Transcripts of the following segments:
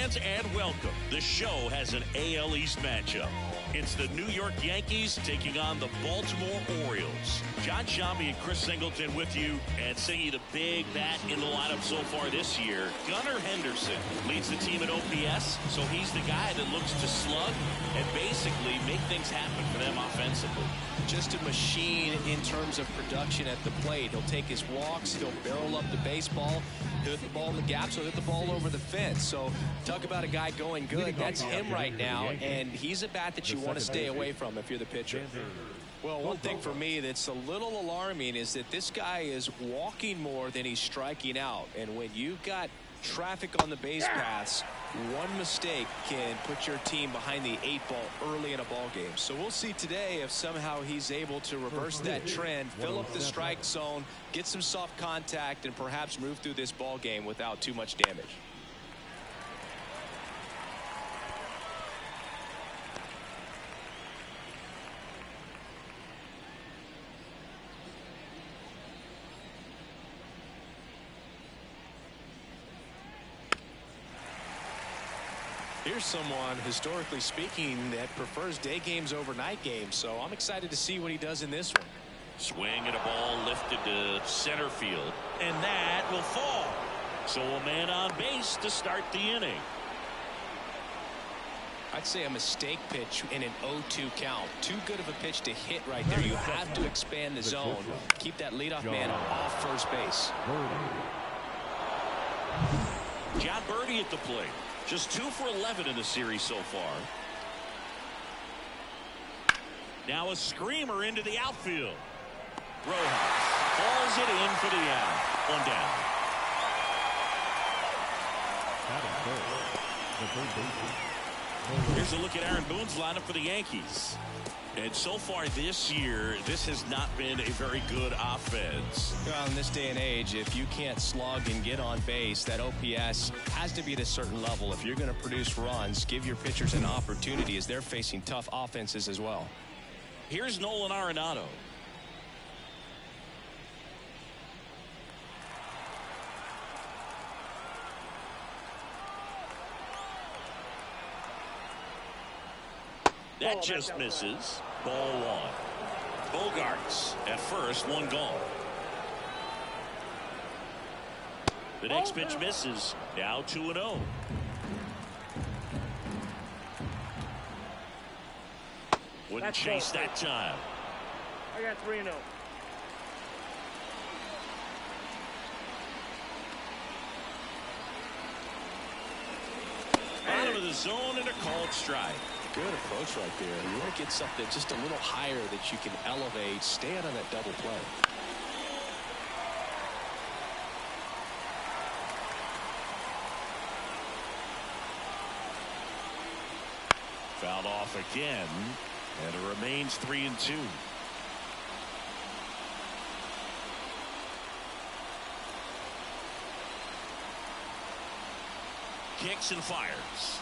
fans, and welcome. The show has an AL East matchup. It's the New York Yankees taking on the Baltimore Orioles. John Shambi and Chris Singleton with you, and singing the big bat in the lineup so far this year. Gunnar Henderson leads the team at OPS, so he's the guy that looks to slug and basically make things happen for them offensively. Just a machine in terms of production at the plate. He'll take his walks, he'll barrel up the baseball, he'll hit the ball in the gaps, he'll hit the ball over the fence. So talk about a guy going good. That's him right now, and he's a bat that you want to stay away from if you're the pitcher. Well, one thing for me that's a little alarming is that this guy is walking more than he's striking out. And when you've got traffic on the base paths, one mistake can put your team behind the 8-ball early in a ball game. So we'll see today if somehow he's able to reverse that trend, fill up the strike zone, get some soft contact, and perhaps move through this ball game without too much damage. Here's someone, historically speaking, that prefers day games over night games, so I'm excited to see what he does in this one. Swing and a ball lifted to center field, and that will fall. So a man on base to start the inning. I'd say a mistake pitch in an 0-2 count. Too good of a pitch to hit right there. You have to expand the zone. Keep that leadoff man off first base. John Birdie at the plate. Just 2 for 11 in the series so far. Now a screamer into the outfield. Rojas falls it in for the out. One down. Here's a look at Aaron Boone's lineup for the Yankees. And so far this year, this has not been a very good offense. Well, in this day and age, if you can't slug and get on base, that OPS has to be at a certain level. If you're going to produce runs, give your pitchers an opportunity as they're facing tough offenses as well. Here's Nolan Arenado. That just misses. Ball 1. Bogarts at first, 1 gone. The next pitch misses. Now 2-0. Wouldn't chase that time. I got 3-0. Out of the zone and a called strike. Good approach right there. You want to get something just a little higher that you can elevate. Stay out on that double play. Fouled off again, and it remains 3-2. Kicks and fires.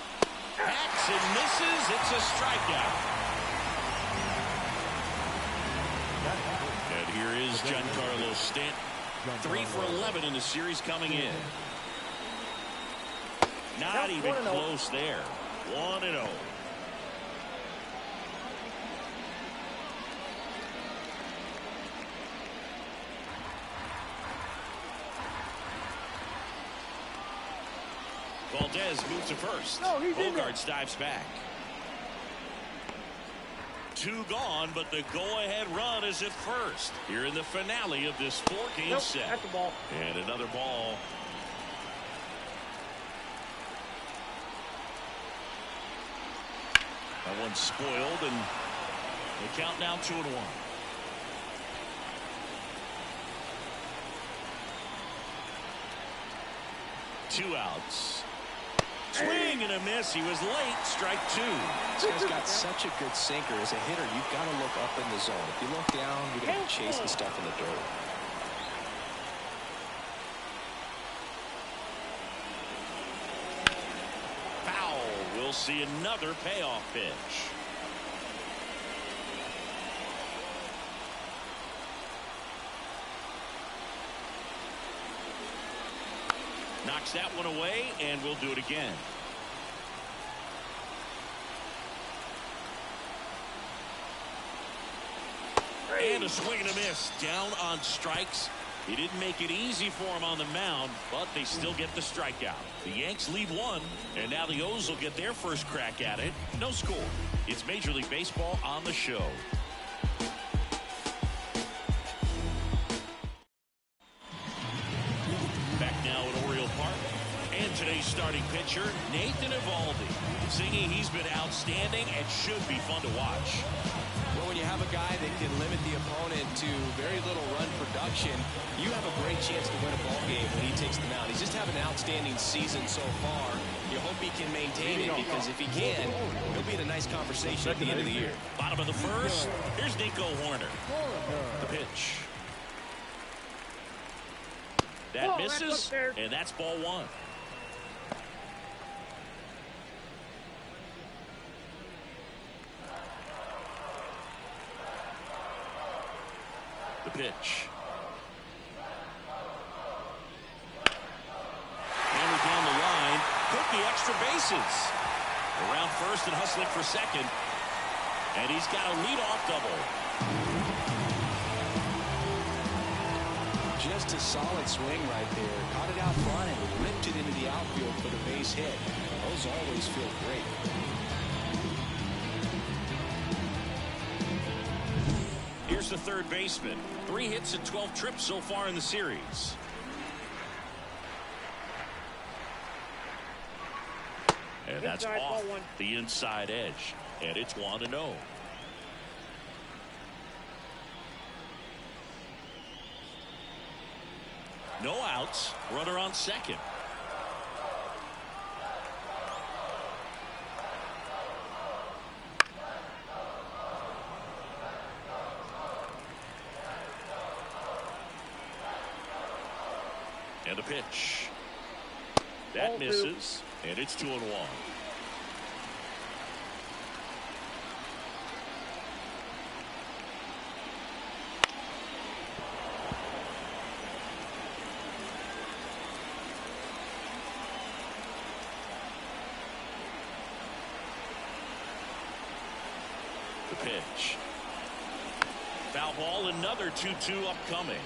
Hacks and misses. It's a strikeout. And here is Giancarlo Stanton. 3 for 11 in the series coming in. Not even close there. 1-0. Valdez moves to first. Bogarts dives back. 2 gone, but the go-ahead run is at first. Here in the finale of this 4-game set. That's the ball. And another ball. That one's spoiled, and the count now 2-1. 2 outs. Swing and a miss. He was late. Strike 2. This guy's got such a good sinker. As a hitter, you've got to look up in the zone. If you look down, you're going to be chasing stuff in the dirt. Foul. We'll see another payoff pitch. Knocks that one away, and we'll do it again. And a swing and a miss. Down on strikes. He didn't make it easy for him on the mound, but they still get the strikeout. The Yanks lead 1, and now the O's will get their first crack at it. No score. It's Major League Baseball on the show. Back now at Oriole Park. And today's starting pitcher, Nathan Eovaldi. Singing, he's been outstanding and should be fun to watch. Well, when you have a guy that can limit the opponent to very little run production, you have a great chance to win a ball game when he takes the mound. He's just having an outstanding season so far. You hope he can maintain it, because if he can, he'll be in a nice conversation at the end of the year. Bottom of the first, here's Nico Horner. The pitch. That misses, and that's ball 1. The pitch. Hammered down the line. Took the extra bases. Around first and hustling for second. And he's got a leadoff double. Just a solid swing right there. Caught it out front and ripped it into the outfield for the base hit. Those always feel great. Here's the third baseman. 3 hits and 12 trips so far in the series. And that's off the inside edge. And it's 1-0. No outs. Runner on second. And a pitch. That misses. And it's 2-1. The pitch. Foul ball, another 2-2 upcoming.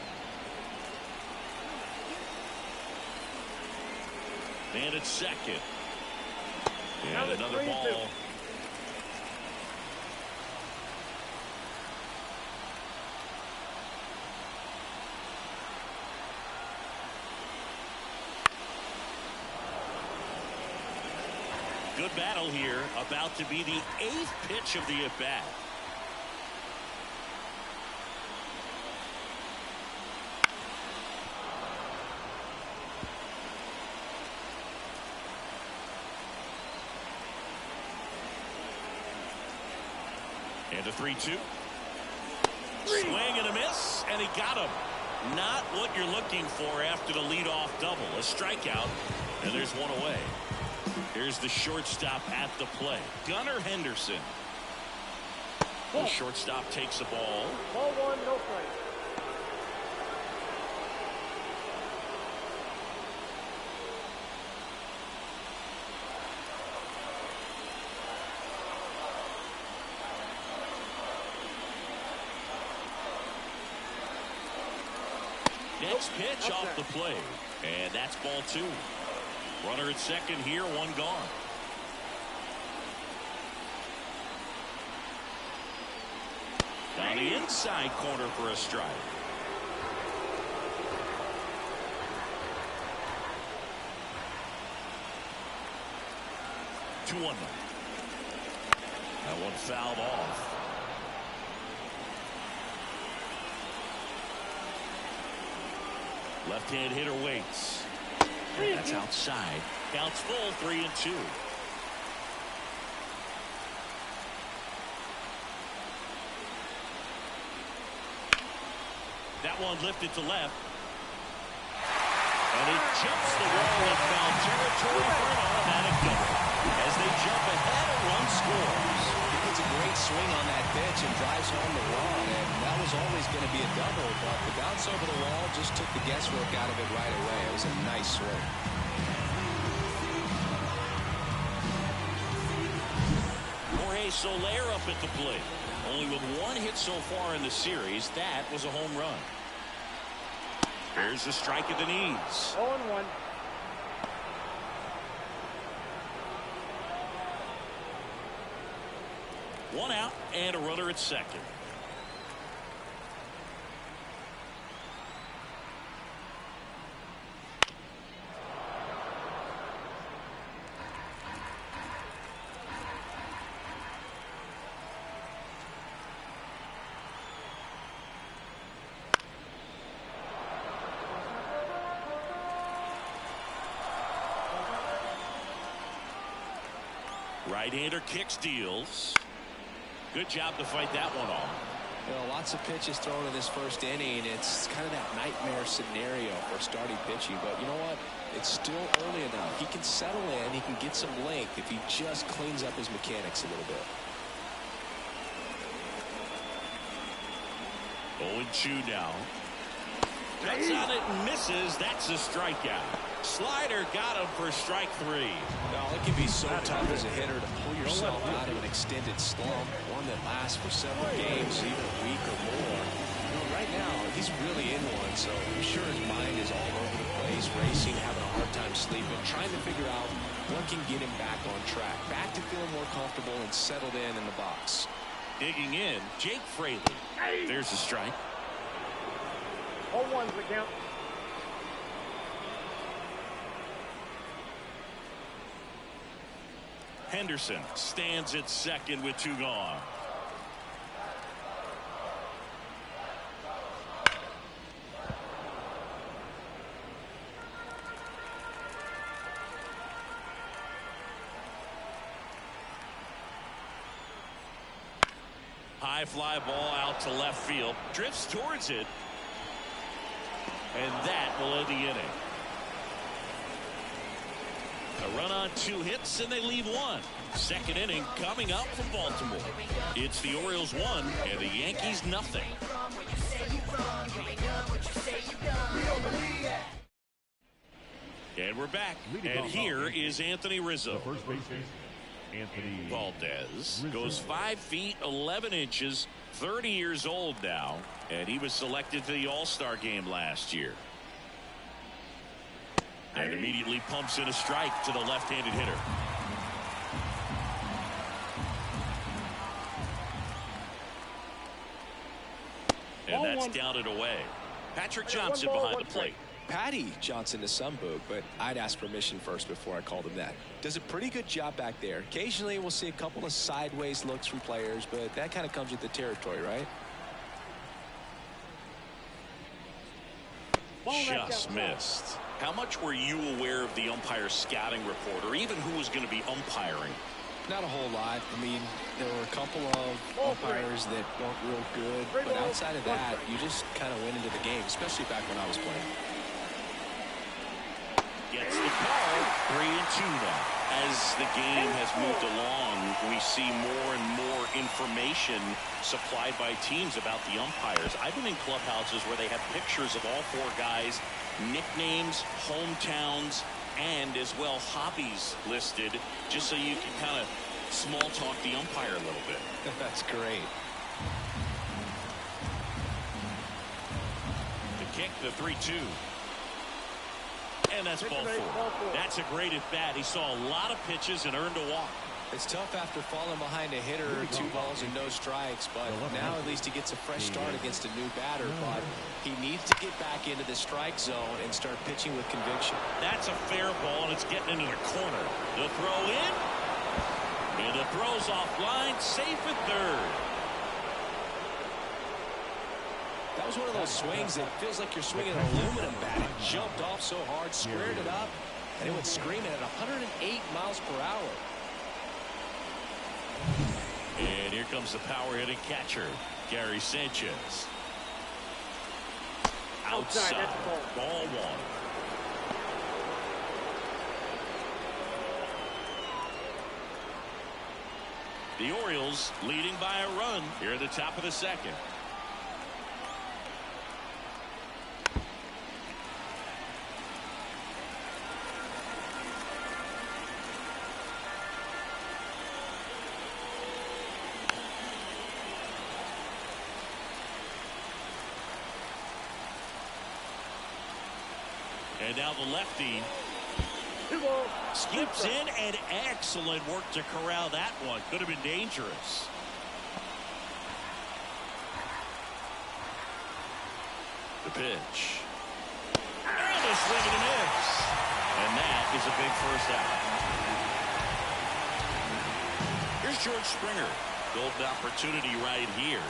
And it's second. And another ball. Good battle here. About to be the 8th pitch of the at-bat. And a 3-2. Swing and a miss, and he got him. Not what you're looking for after the leadoff double. A strikeout, and there's one away. Here's the shortstop at the plate, Gunnar Henderson. The shortstop takes the ball. Ball 1, no strike. Next pitch off the plate, and that's ball 2. Runner at second here, 1 gone. Down the inside corner for a strike. Two one. That one fouled off. Left-hand hitter waits. And that's outside. Counts full, 3-2. That one lifted to left. And it jumps the wall and foul territory for an automatic double. As they jump ahead, a run scores. He gets a great swing on that pitch and drives home the run, and that was always going to be a double, but the bounce over the wall just took the guesswork out of it right away. It was a nice swing. Jorge Soler up at the plate. Only with one hit so far in the series. That was a home run. Here's the strike at the knees. 0-1. One out and a runner at second. Right-hander kicks, deals. Good job to fight that one off. Well, lots of pitches thrown in this first inning. It's kind of that nightmare scenario for starting pitching. But you know what? It's still early enough. He can settle in. He can get some length if he just cleans up his mechanics a little bit. 0-2 now. Cuts on it and misses. That's a strikeout. Slider got him for strike 3. Now, it can be so tough as a hitter to pull yourself out of an extended slump, one that lasts for several games, even a week or more. You know, right now, he's really in one, so I'm sure his mind is all over the place, racing, having a hard time sleeping, trying to figure out what can get him back on track, back to feeling more comfortable and settled in the box. Digging in, Jake Fraley. There's the strike. 0-1's the count. Henderson stands at second with 2 gone. High fly ball out to left field. Drifts towards it. And that will end the inning. A run on 2 hits and they leave 1. Second inning coming up from Baltimore. It's the Orioles 1 and the Yankees nothing. And we're back. And here is Anthony Rizzo. First baseman, Anthony Valdez goes 5 feet 11 inches, 30 years old now, and he was selected to the All-Star game last year. And immediately pumps in a strike to the left-handed hitter. And that's down and away. Patrick Johnson behind the plate. Patty Johnson to some book, but I'd ask permission first before I called him that. Does a pretty good job back there. Occasionally we'll see a couple of sideways looks from players, but that kind of comes with the territory, right? Just missed. How much were you aware of the umpire scouting report, or even who was going to be umpiring? Not a whole lot. I mean, there were a couple of umpires that weren't real good, but outside of that, you just kind of went into the game, especially back when I was playing. Gets the call. 3-2 now. As the game has moved along, we see more and more information supplied by teams about the umpires. I've been in clubhouses where they have pictures of all 4 guys, nicknames, hometowns, and as well hobbies listed, just so you can kind of small talk the umpire a little bit. That's great. The kick, the 3-2. And that's ball 4. That's a great at bat. He saw a lot of pitches and earned a walk. It's tough after falling behind a hitter, 2 balls and no strikes, but now at least he gets a fresh start against a new batter. But he needs to get back into the strike zone and start pitching with conviction. That's a fair ball, and it's getting into the corner. The throw in, and the throw's offline, safe at third. That was one of those swings that feels like you're swinging an aluminum bat. It jumped off so hard, squared it up, and it went screaming at 108 miles per hour. And here comes the power-hitting catcher, Gary Sanchez. Outside, ball 1. The Orioles leading by a run here at the top of the second. And now the lefty skips in, and excellent work to corral that one. Could have been dangerous. The pitch. And a swing and a miss. And that is a big first out. Here's George Springer. Golden opportunity right here.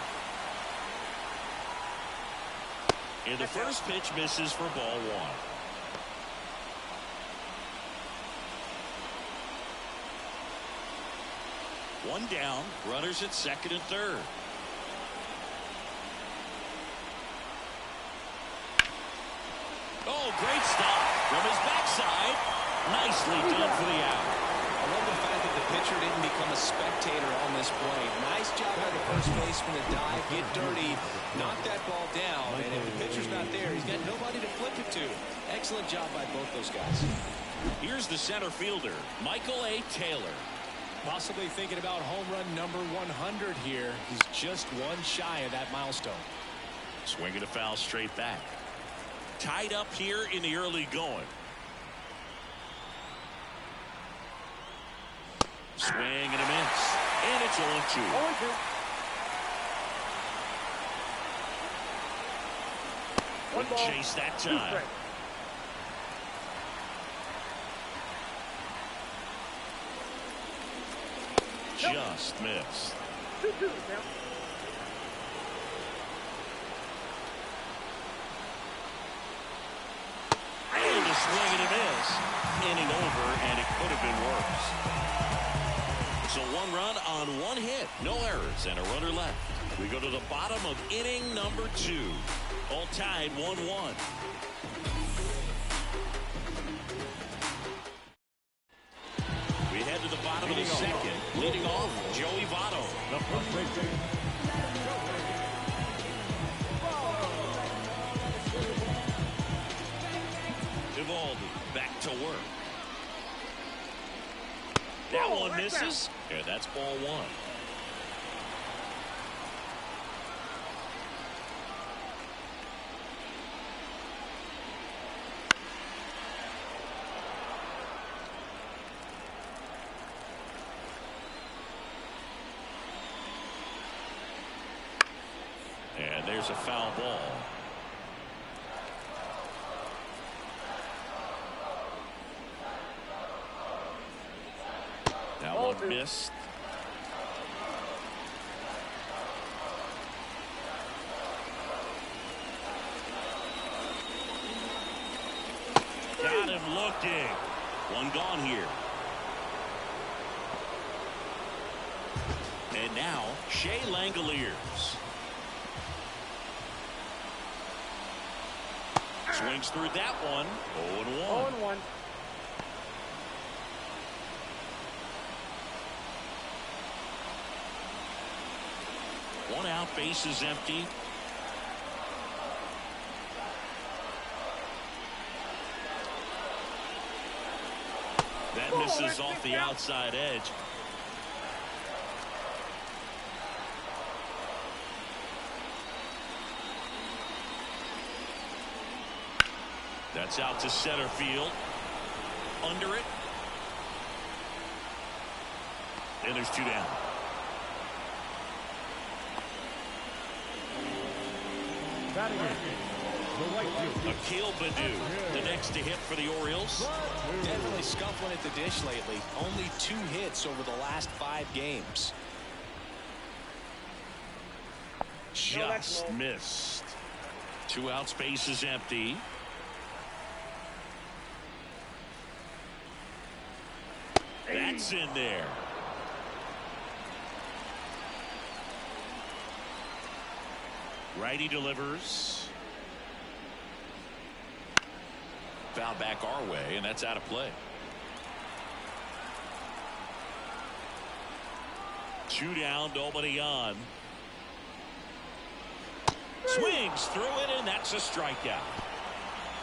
And the first pitch misses for ball one. One down, runners at second and third. Oh, great stop from his backside. Nicely done for the out. I love the fact that the pitcher didn't become a spectator on this play. Nice job by the first baseman to dive, get dirty, knock that ball down. And if the pitcher's not there, he's got nobody to flip it to. Excellent job by both those guys. Here's the center fielder, Michael A. Taylor. Possibly thinking about home run number 100 here. He's just one shy of that milestone. Swinging a foul straight back. Tied up here in the early going. Swing and a miss. And it's 0-2. 0-2. One ball. Chase that time. Just missed. 2-2 now. And a swing and a miss. Inning over, and it could have been worse. So one run on one hit. No errors and a runner left. We go to the bottom of inning number 2. All tied 1-1. We head to the bottom of the second. Leading off, Joey Votto. Evaldi back to work. That one misses. Yeah, that's ball one. And there's a foul ball. That one missed. Got him looking. One gone here. And now Shea Langoliers. Swings through that one. 0-1. 0-1. One out, base is empty. That misses off the outside edge. That's out to center field. Under it. And there's 2 down. Akil Baddoo, the next to hit for the Orioles. Definitely scuffling at the dish lately. Only 2 hits over the last 5 games. Just missed. 2 outs, base is empty. That's in there. Righty delivers. Foul back our way, and that's out of play. 2 down, nobody on. Swings through it, and that's a strikeout.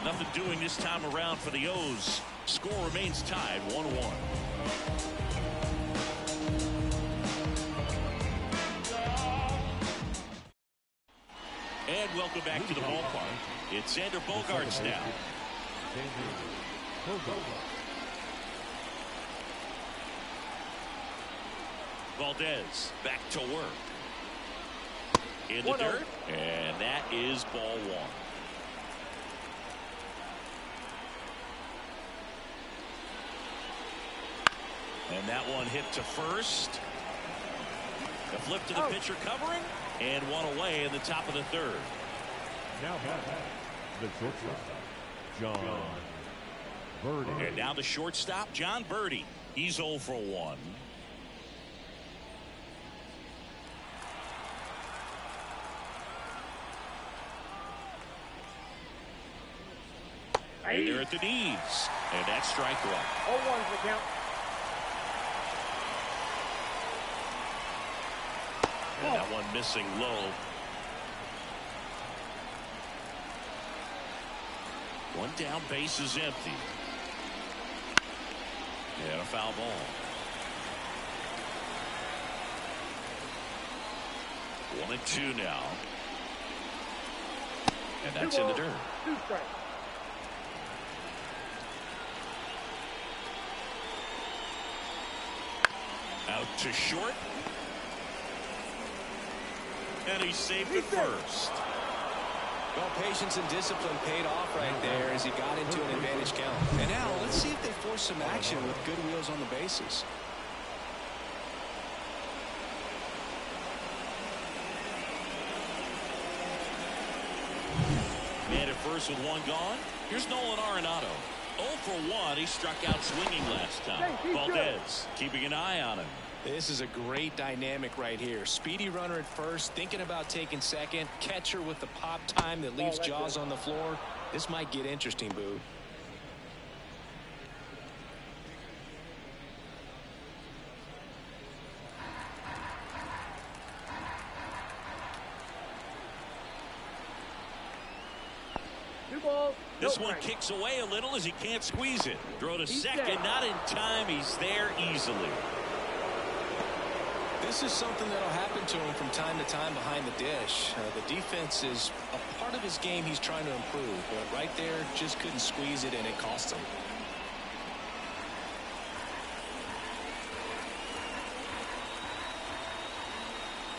Nothing doing this time around for the O's. Score remains tied 1-1. And welcome back to the ballpark. It's Xander Bogaerts now. Valdez back to work. In the dirt. And that is ball one. And that one hit to first. A flip to the pitcher covering. And one away in the top of the third. Now the shortstop, John Birdie. And now the shortstop, John Birdie. He's 0 for 1. And they're at the knees. And that's strike one. 0-1's the count. And that one missing low. One down, base is empty. And a foul ball. 1-2 now. And that's in the dirt. 2 strikes. Out to short. And he's saved at first. Well, patience and discipline paid off right there as he got into an advantage count. And now let's see if they force some action with good wheels on the bases. Man at first with one gone. Here's Nolan Arenado. 0 for 1. He struck out swinging last time. Valdez keeping an eye on him. This is a great dynamic right here. Speedy runner at first, thinking about taking second. Catcher with the pop time that leaves Jaws on the floor. This might get interesting, Boo. This one kicks away a little as he can't squeeze it. Throw to second, not in time. He's there easily. This is something that'll happen to him from time to time behind the dish. The defense is a part of his game he's trying to improve, but right there just couldn't squeeze it, and it cost him.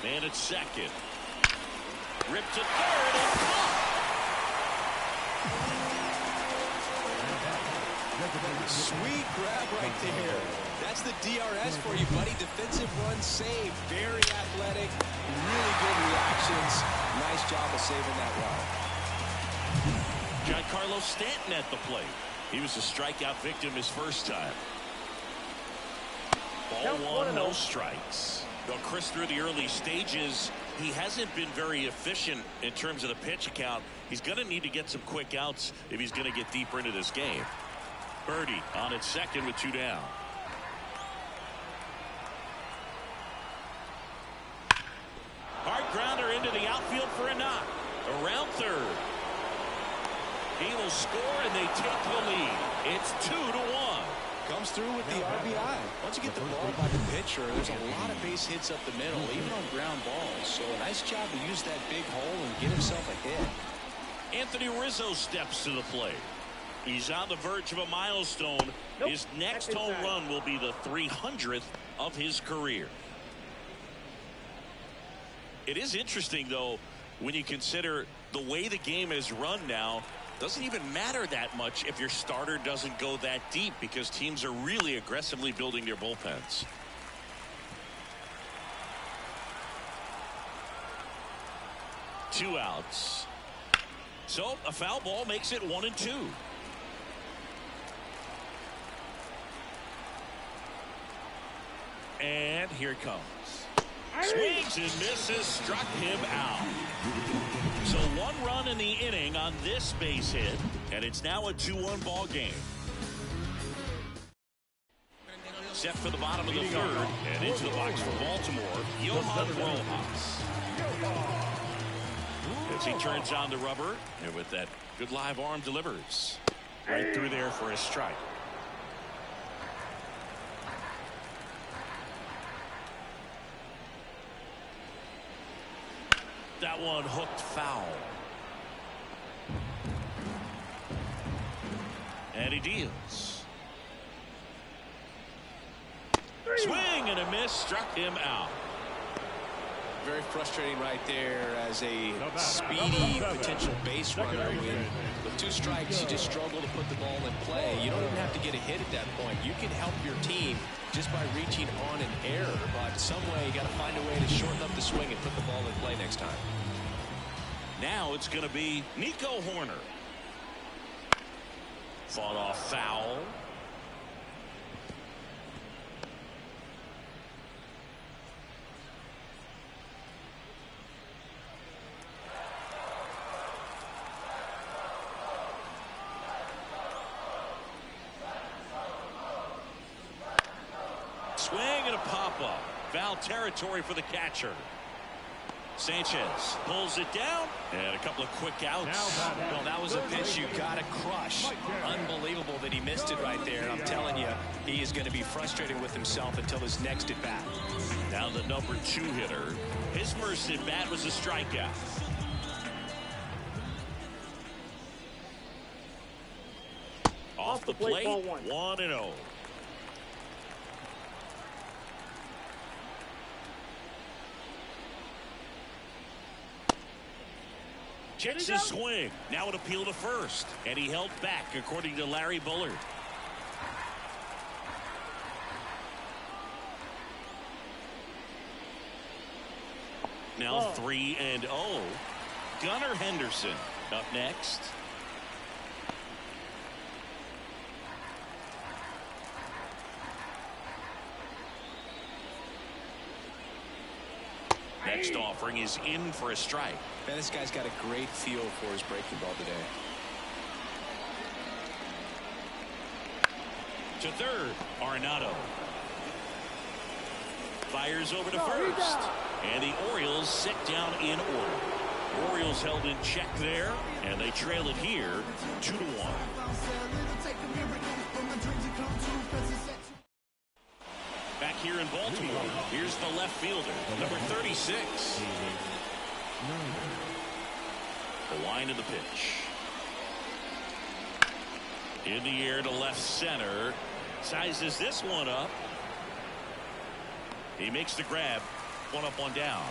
Man at second. Ripped to third and caught. Sweet grab right there. That's the DRS for you, buddy. Defensive run save. Very athletic. Really good reactions. Nice job of saving that run. Giancarlo Stanton at the plate. He was a strikeout victim his first time. Ball one, no strikes. Well, Chris, through the early stages, he hasn't been very efficient in terms of the pitch count. He's going to need to get some quick outs if he's going to get deeper into this game. Birdie on at second with 2 down. Hard grounder into the outfield for a knock. Around third. He will score and they take the lead. It's 2-1. Comes through with the RBI. Once you get the ball by the pitcher, there's a lot of base hits up the middle, even on ground balls. So a nice job to use that big hole and get himself a hit. Anthony Rizzo steps to the plate. He's on the verge of a milestone. His next home run will be the 300th of his career. It is interesting, though, when you consider the way the game is run now. Doesn't even matter that much if your starter doesn't go that deep, because teams are really aggressively building their bullpens. Two outs. So a foul ball makes it 1-2. And here it comes. Swings and misses, struck him out. So 1 run in the inning on this base hit, and it's now a 2-1 ball game. Set for the bottom of the third, and into the box for Baltimore, Johan Rojas. As he turns on the rubber, and with that good live arm delivers. Right through there for a strike. That one hooked foul. And he deals. Swing and a miss, struck him out. Very frustrating right there as a speedy potential base runner. With 2 strikes, you just struggle to put the ball in play. You don't even have to get a hit at that point. You can help your team just by reaching on an error, but some way you got to find a way to shorten up the swing and put the ball in play next time. Now it's going to be Nico Horner. Fought off foul. Swing and a pop-up. Foul territory for the catcher. Sanchez pulls it down, and a couple of quick outs. Well, that was a pitch you got to crush. Unbelievable that he missed it right there. And I'm telling you, he is going to be frustrated with himself until his next at bat. Now the number 2 hitter. His first at bat was a strikeout. Off the plate, 1-0. Checks his swing. Now an appeal to first. And he held back, according to Larry Bullard. Now 3-0. Gunnar Henderson up next. Next offering is in for a strike. Man, this guy's got a great feel for his breaking ball today. To third, Arenado. Fires over to first. And the Orioles sit down in order. Orioles held in check there, and they trail it here 2-1. Back here in Baltimore, here's the left fielder, number 36. The line of the pitch. In the air to left center. Sizes this one up. He makes the grab. 1 up, 1 down.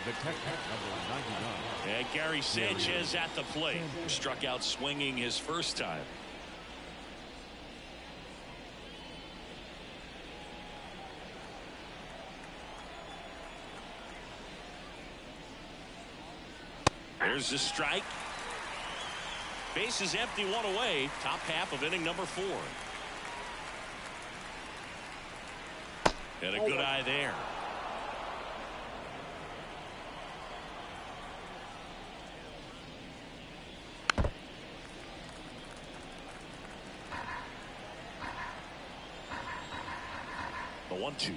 The Texas number 99. And Gary Sanchez at the plate. Struck out swinging his first time. There's the strike. Base is empty, 1 away. Top half of inning number 4. And a good eye there. The 1-2.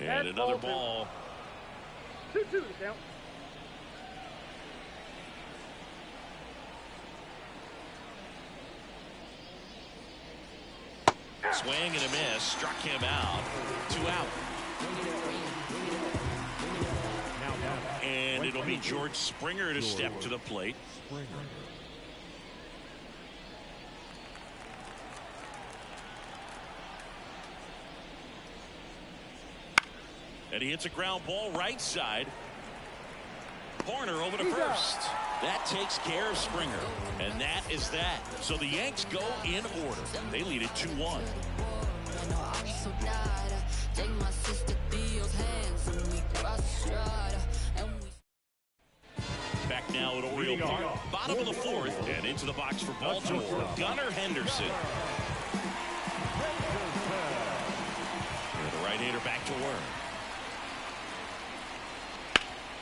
And another ball. 2-2 to count. Swing and a miss. Struck him out. 2 out. And it'll be George Springer to step to the plate. And he hits a ground ball right side. Horner over to first. That takes care of Springer. And that is that. So the Yanks go in order. They lead it 2-1. Back now at Oriole Park. Bottom of the 4th. And into the box for Baltimore. Gunnar Henderson. And the right-hander back to work.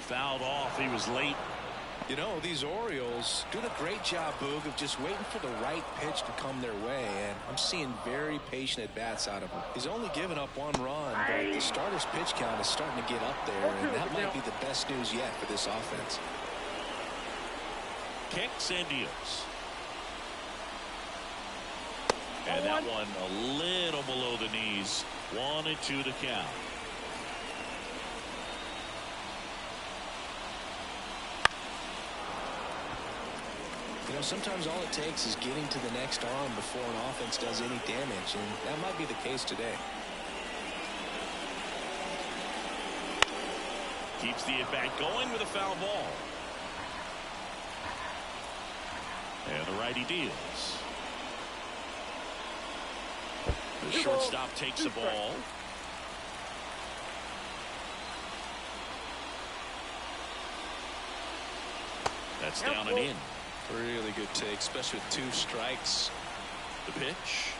Fouled off. He was late. You know, these Orioles doing a great job, Boog, of just waiting for the right pitch to come their way, and I'm seeing very patient at-bats out of him. He's only given up 1 run, but the starter's pitch count is starting to get up there, and that might be the best news yet for this offense. Kicks and deals. And that one a little below the knees. 1-2 to count. You know, sometimes all it takes is getting to the next arm before an offense does any damage, and that might be the case today. Keeps the at-bat going with a foul ball. And the righty deals. The shortstop takes the ball. That's down and in. Really good take, especially with 2 strikes. The pitch.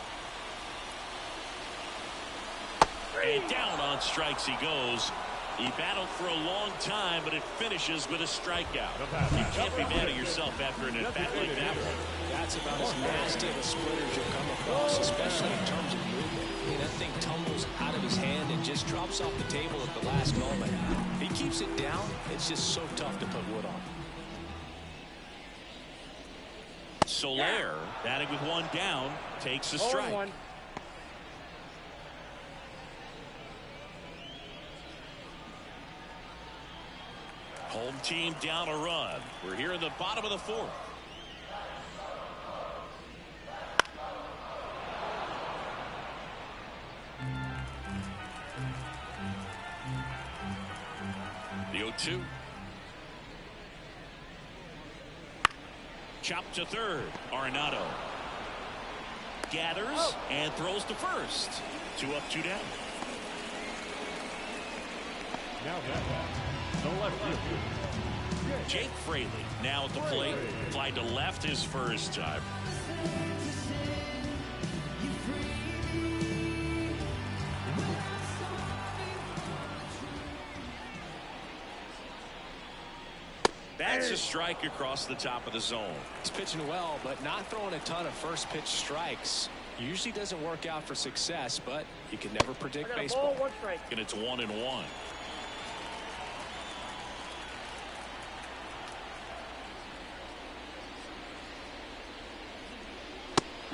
And down on strikes he goes. He battled for a long time, but it finishes with a strikeout. You can't be mad at yourself after an at-bat like that one. That's about as nasty of a splitter as you'll come across, especially in terms of movement. I mean, that thing tumbles out of his hand and just drops off the table at the last moment. If he keeps it down, it's just so tough to put wood on. Soler, batting with 1 down, takes a strike. Home team down a run. We're here in the bottom of the 4th. The 0-2. Chopped to third. Arenado gathers and throws to first. 2 up, 2 down. Now the left field. Jake Fraley now at the plate. Fly to left his first time. That's a strike across the top of the zone. He's pitching well, but not throwing a ton of first pitch strikes. Usually doesn't work out for success, but you can never predict baseball. 1 strike. And it's 1-1.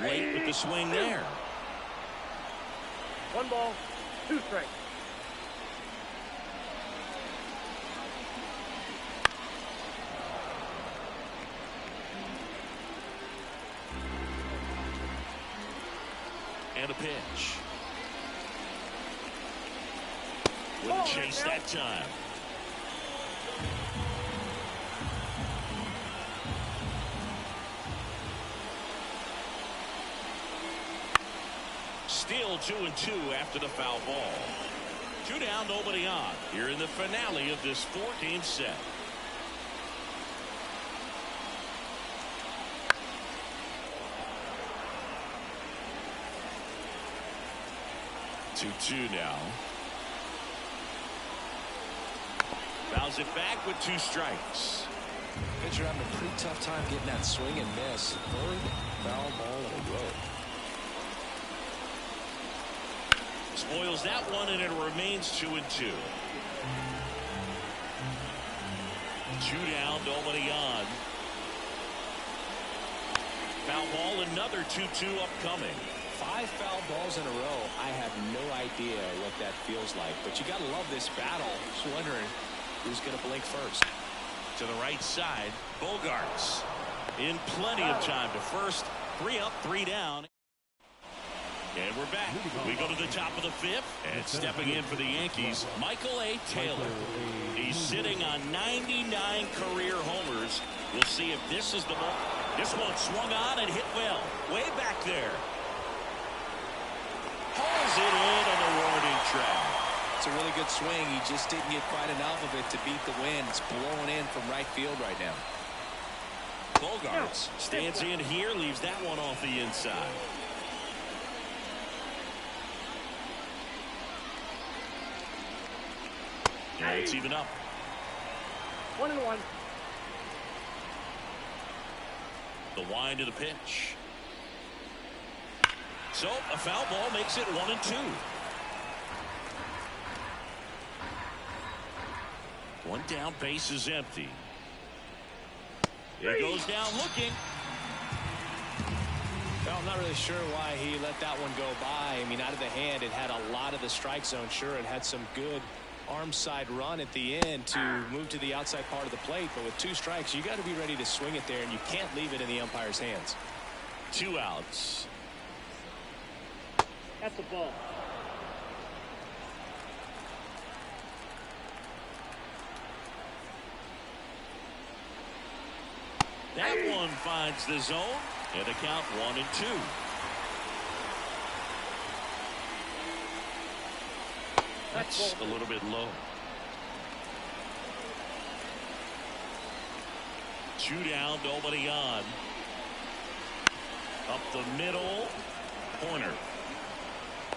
Late with the swing there. 1 ball, 2 strikes. And a pitch. With a chase that time. Still 2-2 after the foul ball. 2 down, nobody on. Here in the finale of this 4-game set. Two now. Fouls it back with 2 strikes. Pitcher having a pretty tough time getting that swing and miss. 3rd foul ball in a row. Spoils that one, and it remains 2-2. 2 down, nobody on. Foul ball, another 2-2 upcoming. 5 foul balls in a row. I have no idea what that feels like, but you got to love this battle. Just wondering who's going to blink first. To the right side, Bogarts in plenty of time to first. 3 up, 3 down. And we're back. We go to the top of the 5th, and stepping in for the Yankees, Michael A. Taylor. He's sitting on 99 career homers. We'll see if this is the moment. This one swung on and hit well. Way back there. Pulls it in on the warning track. It's a really good swing. He just didn't get quite enough of it to beat the wind. It's blowing in from right field right now. Bogarts stands in here, leaves that one off the inside. Yeah, it's even up. 1-1. The wind of the pitch. So a foul ball makes it 1-2. 1 down, base is empty. It goes down looking. Well, I'm not really sure why he let that one go by. I mean, out of the hand, it had a lot of the strike zone. Sure, it had some good arm side run at the end to move to the outside part of the plate. But with 2 strikes, you got to be ready to swing it there, and you can't leave it in the umpire's hands. 2 outs. That's a ball. That one finds the zone, and the count 1-2. That's a little bit low. 2 down, nobody on. Up the middle, Pointer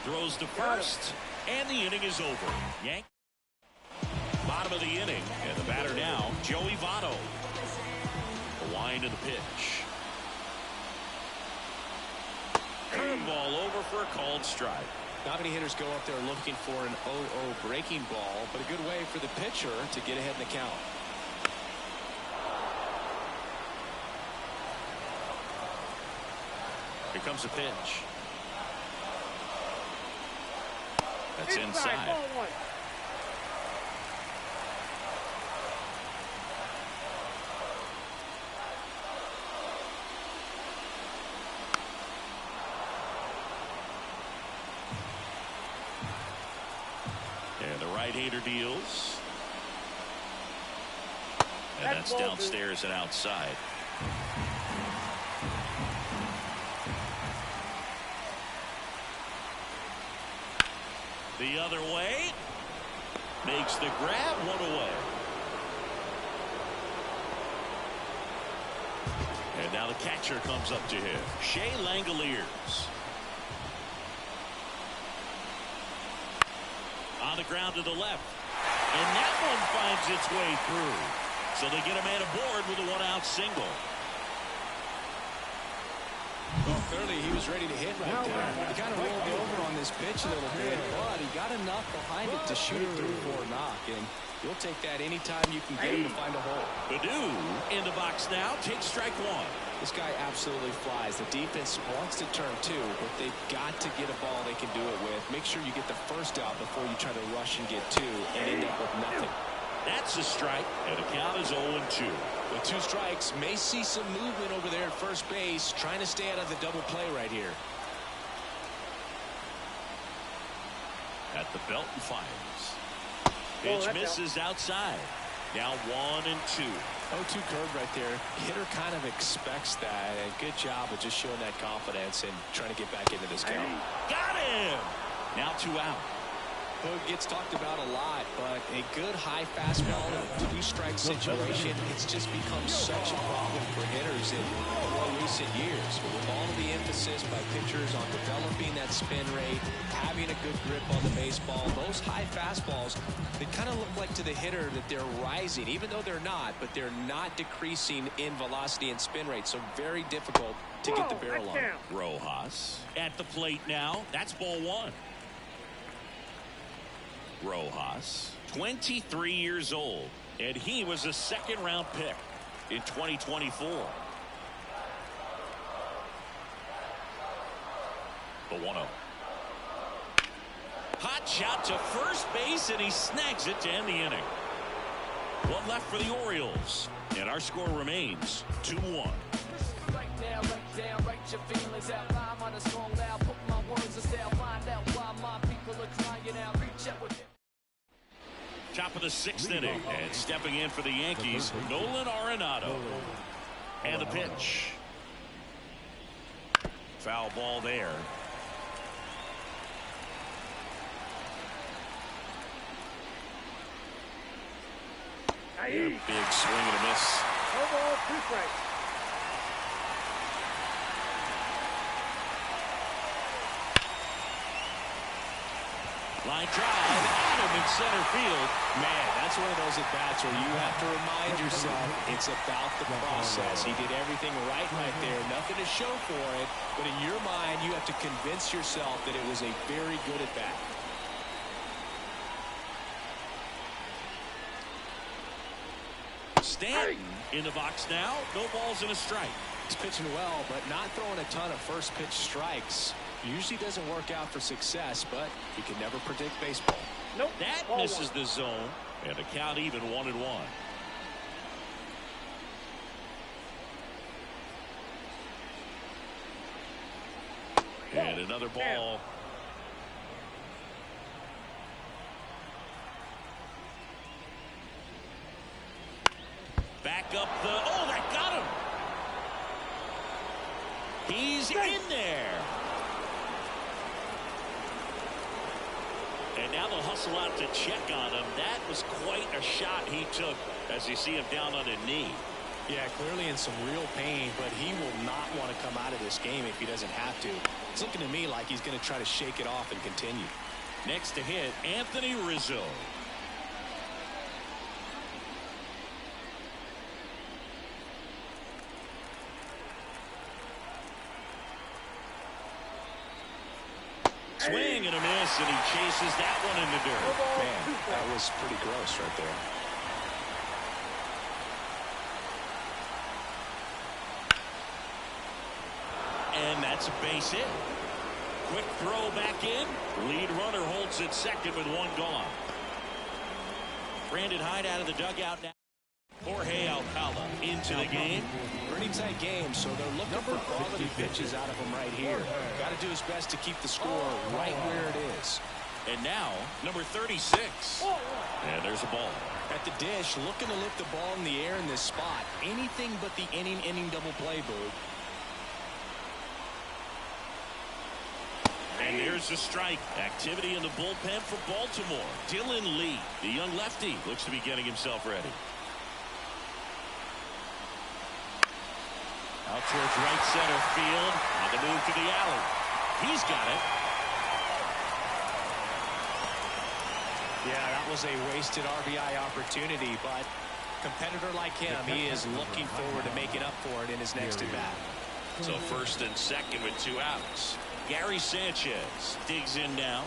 throws to first, and the inning is over. Yank. Bottom of the inning, and the batter now, Joey Votto. The wind of the pitch. Curveball over for a called strike. Not many hitters go up there looking for an 0-0 breaking ball, but a good way for the pitcher to get ahead in the count. Here comes the pitch. That's inside. Ball 1. And the right-hander deals. And that's downstairs and outside. The other way. Makes the grab, 1 away. And now the catcher comes up to him. Shea Langoliers. On the ground to the left. And that one finds its way through. So they get a man aboard with a 1-out single. Well, clearly he was ready to hit right there. He kind of rolled over on this pitch a little bit, but he got enough behind it to shoot it through for a knock. And you'll take that anytime you can get him to find a hole. Baddoo in the box now. Takes strike 1. This guy absolutely flies. The defense wants to turn 2, but they've got to get a ball they can do it with. Make sure you get the first out before you try to rush and get 2 and end up with nothing. That's a strike, and the count is 0-2. With 2 strikes, may see some movement over there at first base, trying to stay out of the double play right here. At the belt and fires. Pitch misses outside. Now 1-2. 0-2 curve right there. Hitter kind of expects that, and good job of just showing that confidence and trying to get back into this count. Got him! Now 2 out. Hook gets talked about a lot, but a good high fastball in a 2-strike situation, it's just become such a problem for hitters in more recent years. With all of the emphasis by pitchers on developing that spin rate, having a good grip on the baseball, those high fastballs, they kind of look like to the hitter that they're rising, even though they're not, but they're not decreasing in velocity and spin rate, so very difficult to get the barrel on. Rojas at the plate now. That's ball 1. Rojas, 23 years old, and he was a 2nd-round pick in 2024. The 1-0. Hot shot to first base, and he snags it to end the inning. 1 left for the Orioles, and our score remains 2-1. Right now, right down, write your feelings out, rhyme on a song now, put my words in style, find out why my people are crying out, reach out with it. Top of the 6th inning, and stepping in for the Yankees, Nolan Arenado. And the pitch. Foul ball there. And a big swing and a miss. No ball, 2 strikes. Line drive, Adam in center field. Man, that's one of those at-bats where you have to remind yourself it's about the process. He did everything right there. Nothing to show for it, but in your mind, you have to convince yourself that it was a very good at-bat. Stanton in the box now. No balls and a strike. He's pitching well, but not throwing a ton of first-pitch strikes. Usually doesn't work out for success, but you can never predict baseball. Nope. That Ball misses one. the zone, and the count even 1-1. And another ball. Back up the, oh, that got him. He's in there. And now they'll hustle out to check on him. That was quite a shot he took as you see him down on a knee. Yeah, clearly in some real pain, but he will not want to come out of this game if he doesn't have to. It's looking to me like he's going to try to shake it off and continue. Next to hit, Anthony Rizzo. Swing and a miss, and he chases that one in the dirt. Man, that was pretty gross right there. And that's a base hit. Quick throw back in. Lead runner holds it second with one gone. Brandon Hyde out of the dugout now. Jorge Alcala into the game. Pretty tight game, so they're looking for quality pitches out of him right here. Got to do his best to keep the score right where it is. And now, number 36. And there's a ball. At the dish, looking to lift the ball in the air in this spot. Anything but the inning double play, Boog. And there's a strike. Activity in the bullpen for Baltimore. Dylan Lee, the young lefty, looks to be getting himself ready. Out towards right center field. On the move to the alley. He's got it. Yeah, that was a wasted RBI opportunity, but competitor like him, he is looking forward to making up for it in his next at-bat. So first and second with 2 outs. Gary Sanchez digs in now.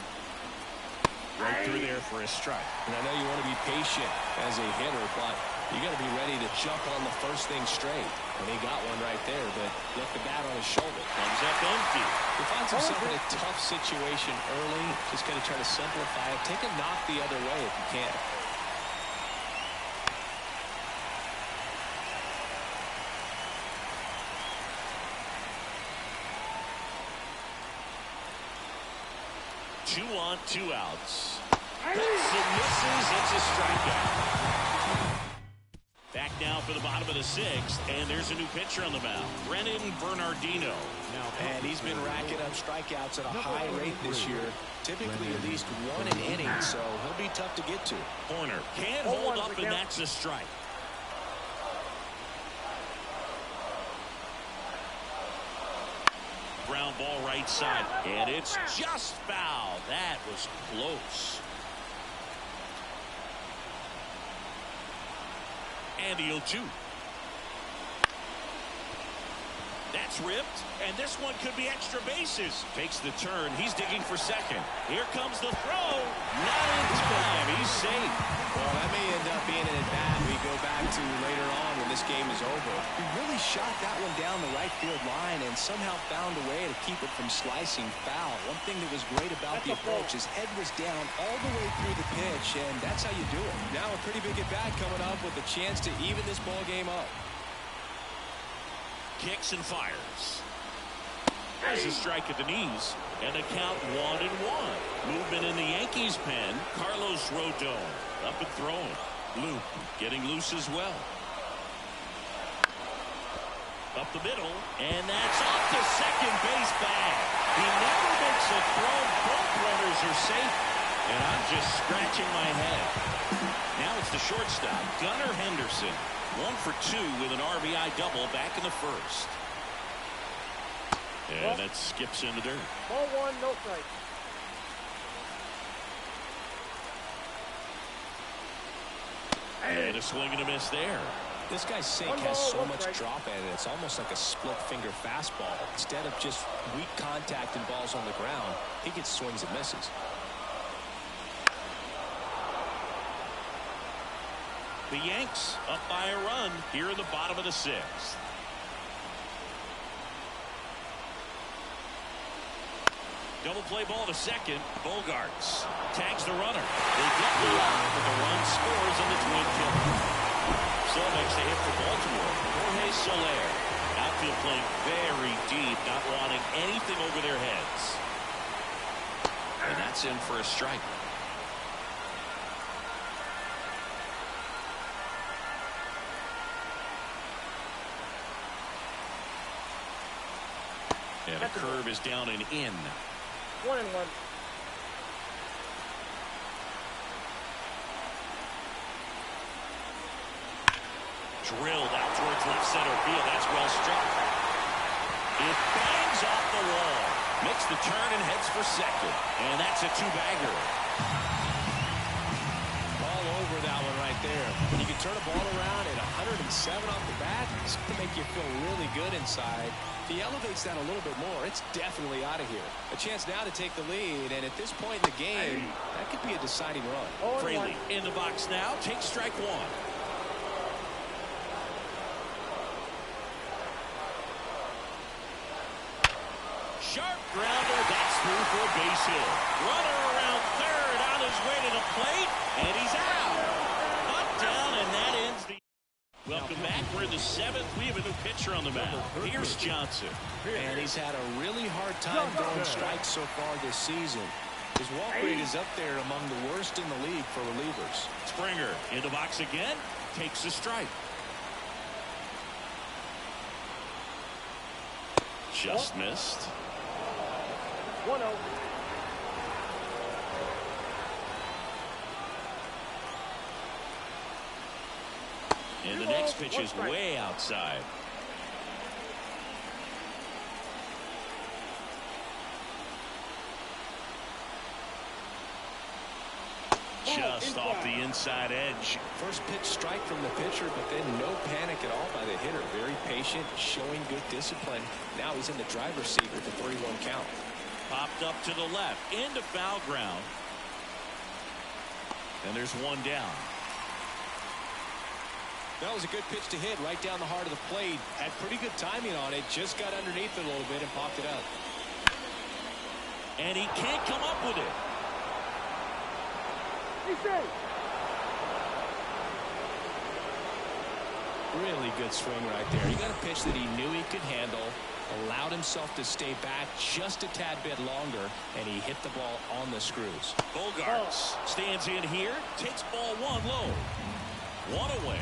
Right through there for a strike. And I know you want to be patient as a hitter, but you got to be ready to jump on the first thing straight. And he got one right there, but left the bat on his shoulder. Comes up empty. He finds himself in a tough situation early. Just got to try to simplify it. Take a knock the other way if you can. Two on, 2 outs. Hits and misses. It's a strikeout. Back now for the bottom of the 6th, and there's a new pitcher on the mound, Brennan Bernardino. And he's been racking up strikeouts at a high rate this year. Typically at least 1 an inning, so he'll be tough to get to. Corner can't hold up, and that's a strike. Ground ball right side, and it's just foul. That was close. And the 0-2. That's ripped, and this one could be extra bases. Takes the turn. He's digging for second. Here comes the throw. Not in time. He's safe. Well, that may end up being an at-bat we go back to later on when this game is over. He really shot that one down the right field line and somehow found a way to keep it from slicing foul. One thing that was great about the approach, his head was down all the way through the pitch, and that's how you do it. Now a pretty big at-bat coming up with a chance to even this ball game up. Kicks and fires. There's a strike at the knees, and a count 1-1. Movement in the Yankees pen. Carlos Rodon up and throwing. Loop getting loose as well. Up the middle, and that's off the second base bag. He never makes a throw. Both runners are safe, and I'm just scratching my head. Now it's the shortstop, Gunnar Henderson. 1 for 2 with an RBI double back in the first. And that skips in the dirt. Ball 1, no strike. And a swing and a miss there. This guy's sink has so much drop at it. It's almost like a split finger fastball. Instead of just weak contact and balls on the ground, he gets swings and misses. The Yanks up by a run here in the bottom of the 6th. Double play ball to second. Bogarts tags the runner. They get the line, but the run scores on the twin killer. So makes the hit for Baltimore. Jorge Soler. Outfield playing very deep, not wanting anything over their heads. And that's in for a strike. And a curve is down and in. 1-1. Drilled out towards left center field. That's well struck. It bangs off the wall. Makes the turn and heads for second. And that's a two-bagger. All over that one right there. When you can turn a ball around at 107 off the bat, it's going to make you feel really good inside. If he elevates that a little bit more, it's definitely out of here. A chance now to take the lead, and at this point in the game, that could be a deciding run. Fraley in the box now. Takes strike one. Sharp grounder. That's through for a base hit. Runner around third on his way to the plate, and he's out. Up, down, and that ends the... Welcome back. We're in the seventh. We have a new pitcher on the mound. Here's Johnson. And he's had a really hard time throwing strikes so far this season. His walk rate is up there among the worst in the league for relievers. Springer in the box again. Takes a strike. Just missed. 1-0. And the next pitch is way outside. Just off the inside edge. First pitch strike from the pitcher, but then no panic at all by the hitter. Very patient, showing good discipline. Now he's in the driver's seat with the 3-1 count. Popped up to the left, into foul ground. And there's one down. That was a good pitch to hit right down the heart of the plate. Had pretty good timing on it. Just got underneath it a little bit and popped it up. And he can't come up with it. He's safe. Really good swing right there. He got a pitch that he knew he could handle, allowed himself to stay back just a tad bit longer, and he hit the ball on the screws. Bogarts stands in here, takes ball one low. One away.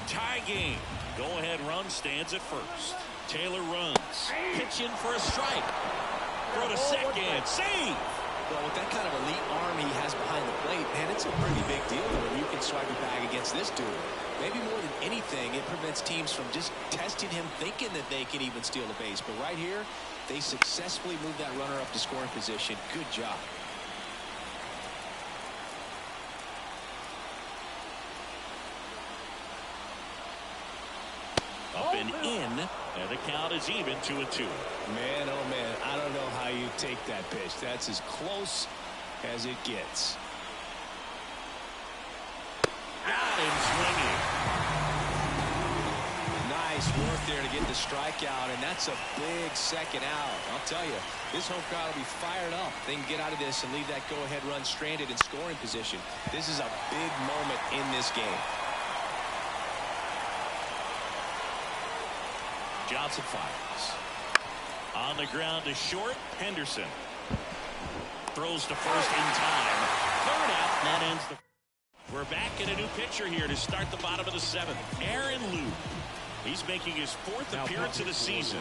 Tie game. Go-ahead run stands at first. Taylor runs. Pitch in for a strike. Throw to second. Save. Well, with that kind of elite arm he has behind the plate, man, it's a pretty big deal when you can swipe it back against this dude. Maybe more than anything, it prevents teams from just testing him, thinking that they can even steal a base. But right here, they successfully moved that runner up to scoring position. Good job. Up and in, and the count is even 2-2. Man, oh man, I don't know how you take that pitch. That's as close as it gets. Got him swinging. Nice work there to get the strikeout, and that's a big second out. I'll tell you, this home crowd will be fired up. They can get out of this and leave that go-ahead run stranded in scoring position. This is a big moment in this game. Johnson fires. On the ground to short. Henderson throws to first in time. Third out, and that ends the... We're back in a new pitcher here to start the bottom of the seventh. Aaron Luke. He's making his fourth appearance of the season.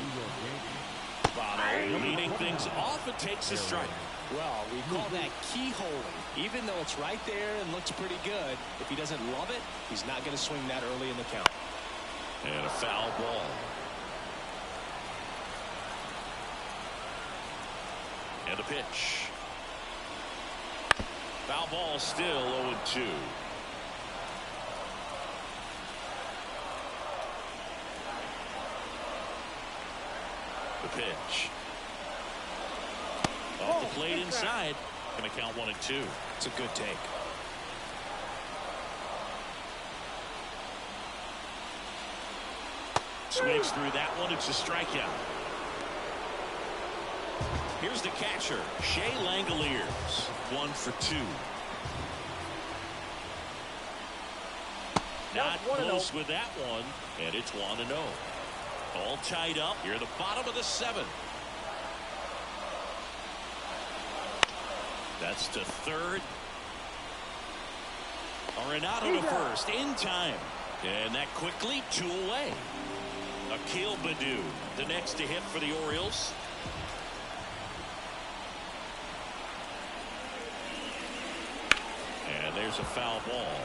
Votto leading things off and takes a strike. Well, we call that keyholing. Even though it's right there and looks pretty good, if he doesn't love it, he's not going to swing that early in the count. And a foul ball. And the pitch. Foul ball, still 0-2. The pitch. Off the plate inside. Going to count 1-2. It's a good take. Swings through that one. It's a strikeout. Here's the catcher, Shea Langoliers. 1 for 2. Not close with that one, and it's 1-0. All tied up here at the bottom of the 7th. That's to third. Arenado to first in time. And that quickly 2 away. Akil Baddoo, the next to hit for the Orioles. And there's a foul ball.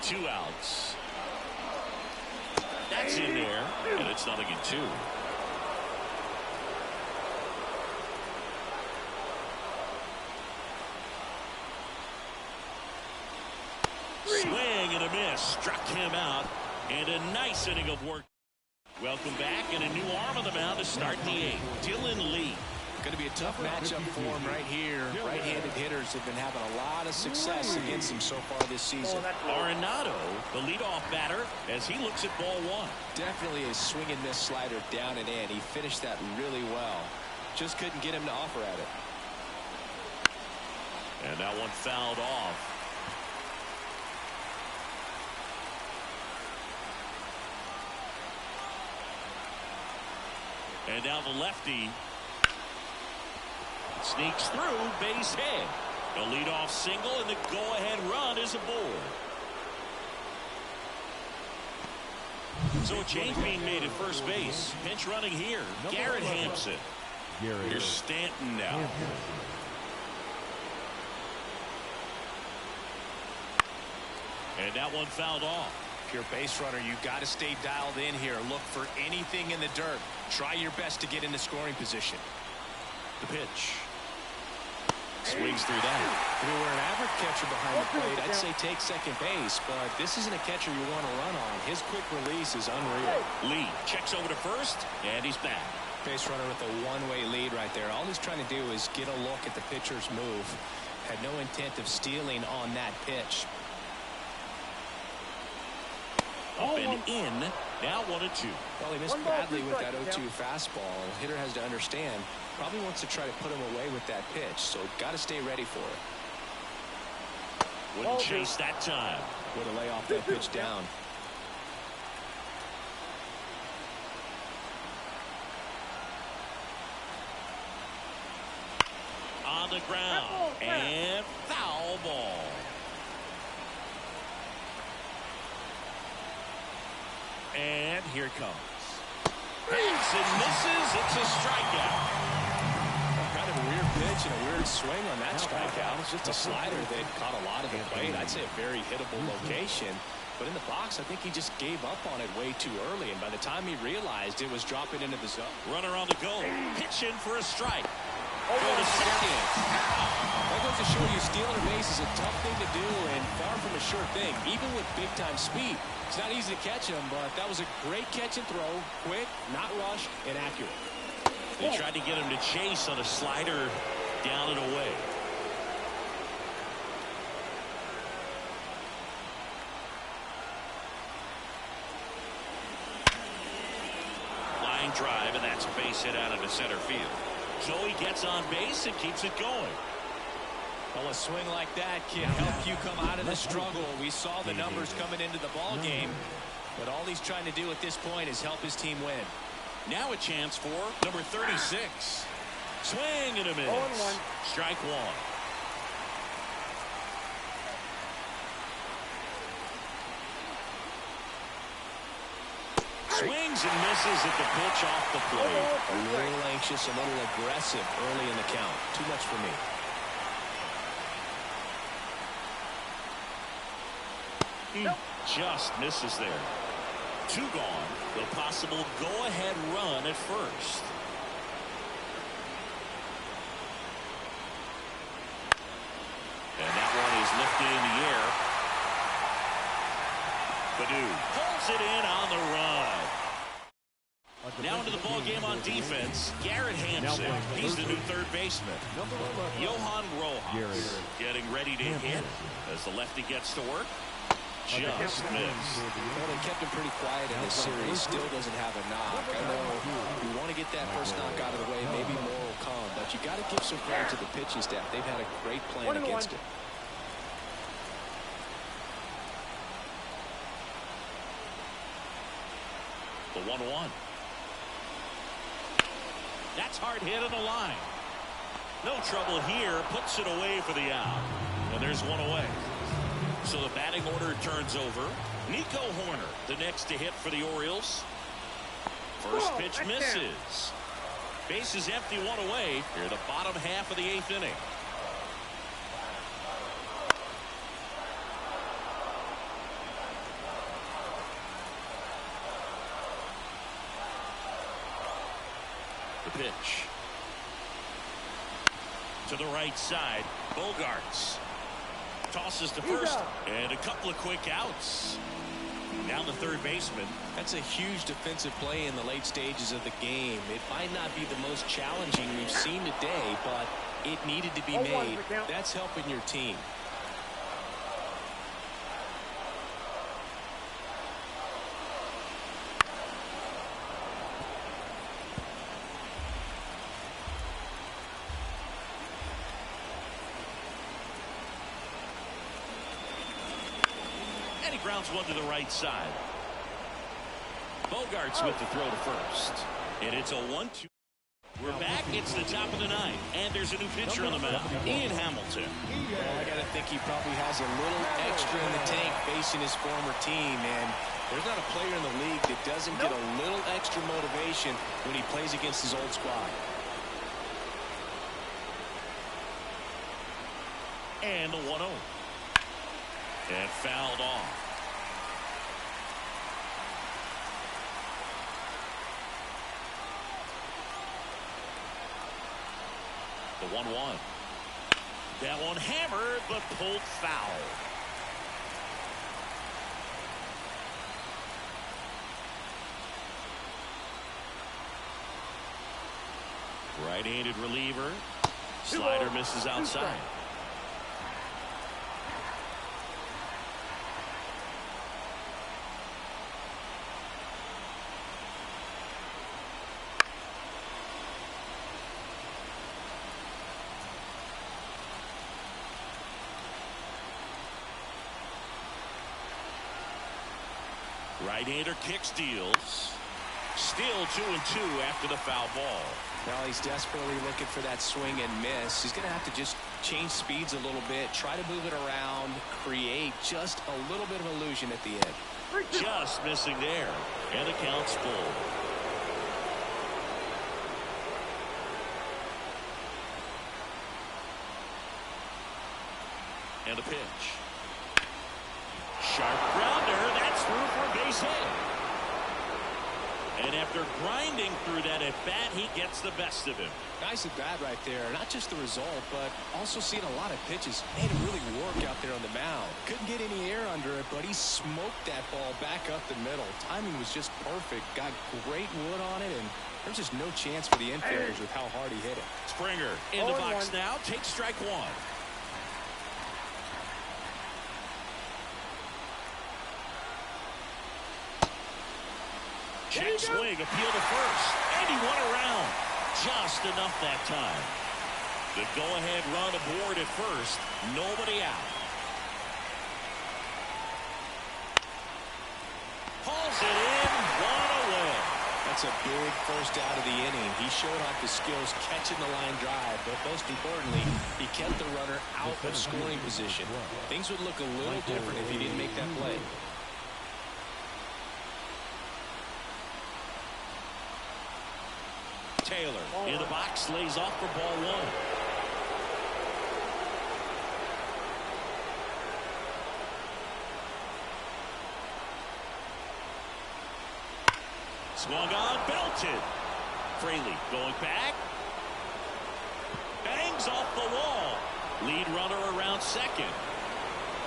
Two outs. That's in there, and it's 0-2. Swing and a miss. Struck him out. And a nice inning of work. Welcome back, and a new arm on the mound to start the 8th. Dylan Lee. Going to be a tough matchup for him right here. Right-handed hitters have been having a lot of success against him so far this season. Arenado, the leadoff batter, as he looks at ball 1. Definitely a swing and miss slider down and in. He finished that really well. Just couldn't get him to offer at it. And that one fouled off. And now the lefty sneaks through, base hit. A leadoff single, and the go-ahead run is aboard. So a change being made at first base. Pinch running here. Garrett Hampson. Here's Stanton now. And that one fouled off. If you're a base runner, you've got to stay dialed in here. Look for anything in the dirt. Try your best to get in the scoring position. The pitch. Swings through that. If you were an average catcher behind the plate, I'd say take second base, but this isn't a catcher you want to run on. His quick release is unreal. Lee checks over to first, and he's back. Base runner with a one-way lead right there. All he's trying to do is get a look at the pitcher's move. Had no intent of stealing on that pitch. Up and in. Now 1-2. Well, he missed badly with that 0-2 fastball. The hitter has to understand. Probably wants to try to put him away with that pitch, so got to stay ready for it. Wouldn't chase that time. Way to lay off that pitch down. On the ground. And foul ball. And here it comes. Hits and misses. It's a strikeout. Kind of a weird pitch and a weird swing on that strikeout. It's just a slider that caught a lot of the plate. I'd say a very hittable location. But in the box, I think he just gave up on it way too early. And by the time he realized it was dropping into the zone. Runner on the go. Pitching for a strike. Go to second. That goes to show you stealing a base is a tough thing to do and far from a sure thing, even with big-time speed. It's not easy to catch him, but that was a great catch and throw. Quick, not rushed, and accurate. They tried to get him to chase on a slider down and away. Line drive, and that's a base hit out into center field. So he gets on base and keeps it going. Well, a swing like that can help you come out of the struggle. We saw the numbers coming into the ball game, but all he's trying to do at this point is help his team win. Now a chance for number 36. Swing and a miss. Strike one. Swings and misses at the pitch off the plate. A little anxious, a little aggressive early in the count. Too much for me. Just misses there. 2 gone. The possible go-ahead run at first. And that one is lifted in the air. Baddoo pulls it in on the run. Now into the ball game on defense, Garrett Hampson. He's the new third baseman. Johan Rojas getting ready to hit as the lefty gets to work. just missed. Well, they kept him pretty quiet in this series. Still doesn't have a knock. I know you want to get that first knock out of the way. Maybe more will come. But you got to give some credit to the pitching staff. They've had a great plan against it. The 1-1. That's hard hit on the line. No trouble here. Puts it away for the out. And there's one away. So the batting order turns over. Nico Horner, the next to hit for the Orioles. First pitch misses. Base is empty, one away. Here, the bottom half of the 8th inning. The pitch. To the right side. Bogarts. Tosses to first. And a couple of quick outs. Down the third baseman. That's a huge defensive play in the late stages of the game. It might not be the most challenging we've seen today, but it needed to be made. That's helping your team. And he grounds one to the right side. Bogarts with the throw to first. And it's a 1-2. We're back. It's the top of the 9th. And there's a new pitcher on the mound. Ian Hamilton. Well, I got to think he probably has a little extra in the tank facing his former team. And there's not a player in the league that doesn't get a little extra motivation when he plays against his old squad. And the 1-0. And fouled off. The 1-1. That one hammered, but pulled foul. Right-handed reliever. Slider misses outside. Right-hander kick steals. Still 2-2 after the foul ball. Now he's desperately looking for that swing and miss. He's going to have to just change speeds a little bit, try to move it around, create just a little bit of illusion at the end. Just missing there. And the count's full. And a pitch. Sharp grounder. That's through for a base hit. And after grinding through that at bat, he gets the best of him. Nice at bat right there. Not just the result, but also seeing a lot of pitches. Made him really work out there on the mound. Couldn't get any air under it, but he smoked that ball back up the middle. Timing was just perfect. Got great wood on it, and there's just no chance for the infielders with how hard he hit it. Springer in the box now. Takes strike one. Check swing, appeal to first, and he won around. Just enough that time. The go-ahead run aboard at first, nobody out. Hauls it in, one away. That's a big first out of the inning. He showed off his skills catching the line drive, but most importantly, he kept the runner out of scoring position. Things would look a little different if he didn't make that play. Taylor in the box, lays off for ball one. Swung on, belted. Fraley going back. Bangs off the wall. Lead runner around second.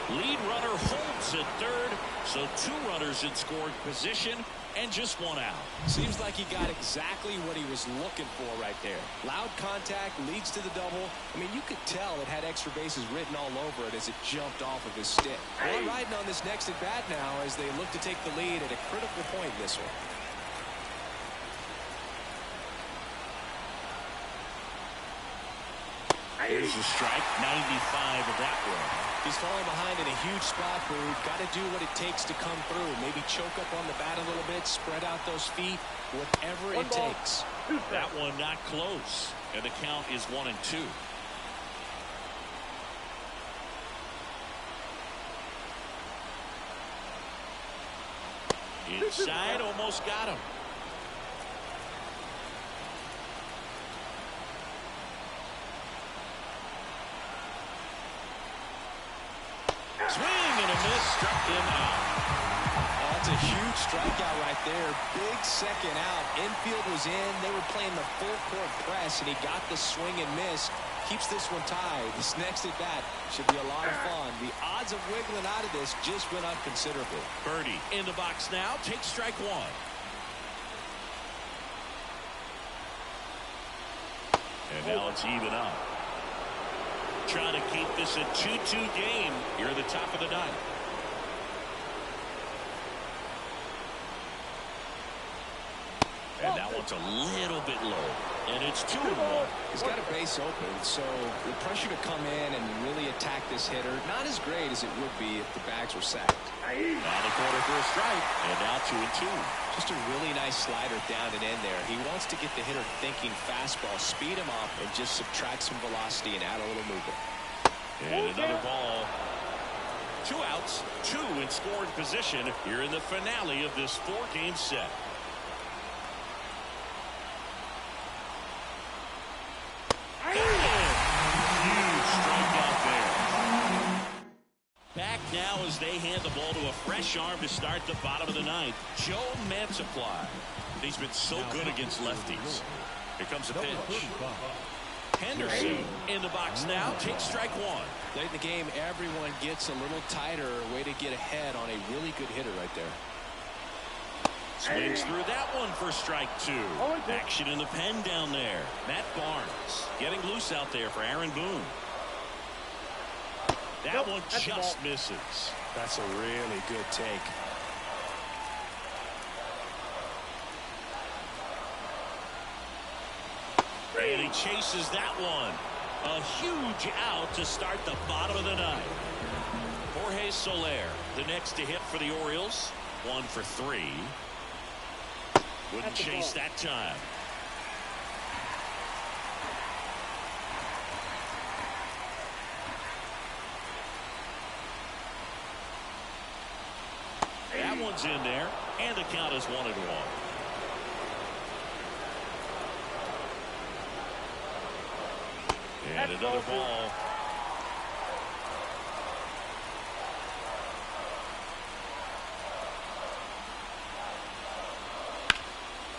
Lead runner holds at third, so 2 runners in scoring position and just 1 out. Seems like he got exactly what he was looking for right there. Loud contact leads to the double. I mean, you could tell it had extra bases written all over it as it jumped off of his stick. Well, riding on this next at bat now as they look to take the lead at a critical point in this one. Here's a strike, 95 of that one. He's falling behind in a huge spot, Boog. Got to do what it takes to come through. Maybe choke up on the bat a little bit, spread out those feet, whatever it takes. That one not close, and the count is 1-2. Inside, almost got him. Swing and a miss, struck him out. Oh, that's a huge strikeout right there. Big second out. Infield was in. They were playing the full court press, and he got the swing and miss. Keeps this one tied. This next at bat should be a lot of fun. The odds of wiggling out of this just went up considerably. Birdie in the box now. Takes strike 1. And now it's even up. Trying to keep this a 2-2 game here at the top of the 9th. And that one's a little bit low. And it's 2-1. He's got a base open, so the pressure to come in and really attack this hitter, not as great as it would be if the bags were sacked. On the corner for a strike. And now 2-2. Just a really nice slider down and in there. He wants to get the hitter thinking fastball, speed him up, and just subtract some velocity and add a little movement. And another ball. 2 outs, 2 in scoring position here in the finale of this 4-game set. Huge strikeout there. Back now as they hand the ball to a fresh arm to start the bottom of the 9th. Joe Mantiply. He's been so good against lefties. Here comes the pitch. Henderson in the box now. Takes strike 1. Late in the game, everyone gets a little tighter. Way to get ahead on a really good hitter right there. Swings through that one for strike 2. Action in the pen down there. Matt Barnes getting loose out there for Aaron Boone. That one just misses. That's a really good take. And he chases that one. A huge out to start the bottom of the 9th. Jorge Soler, the next to hit for the Orioles. 1 for 3. Wouldn't chase that time. That one's in there, and the count is 1-1. And another ball.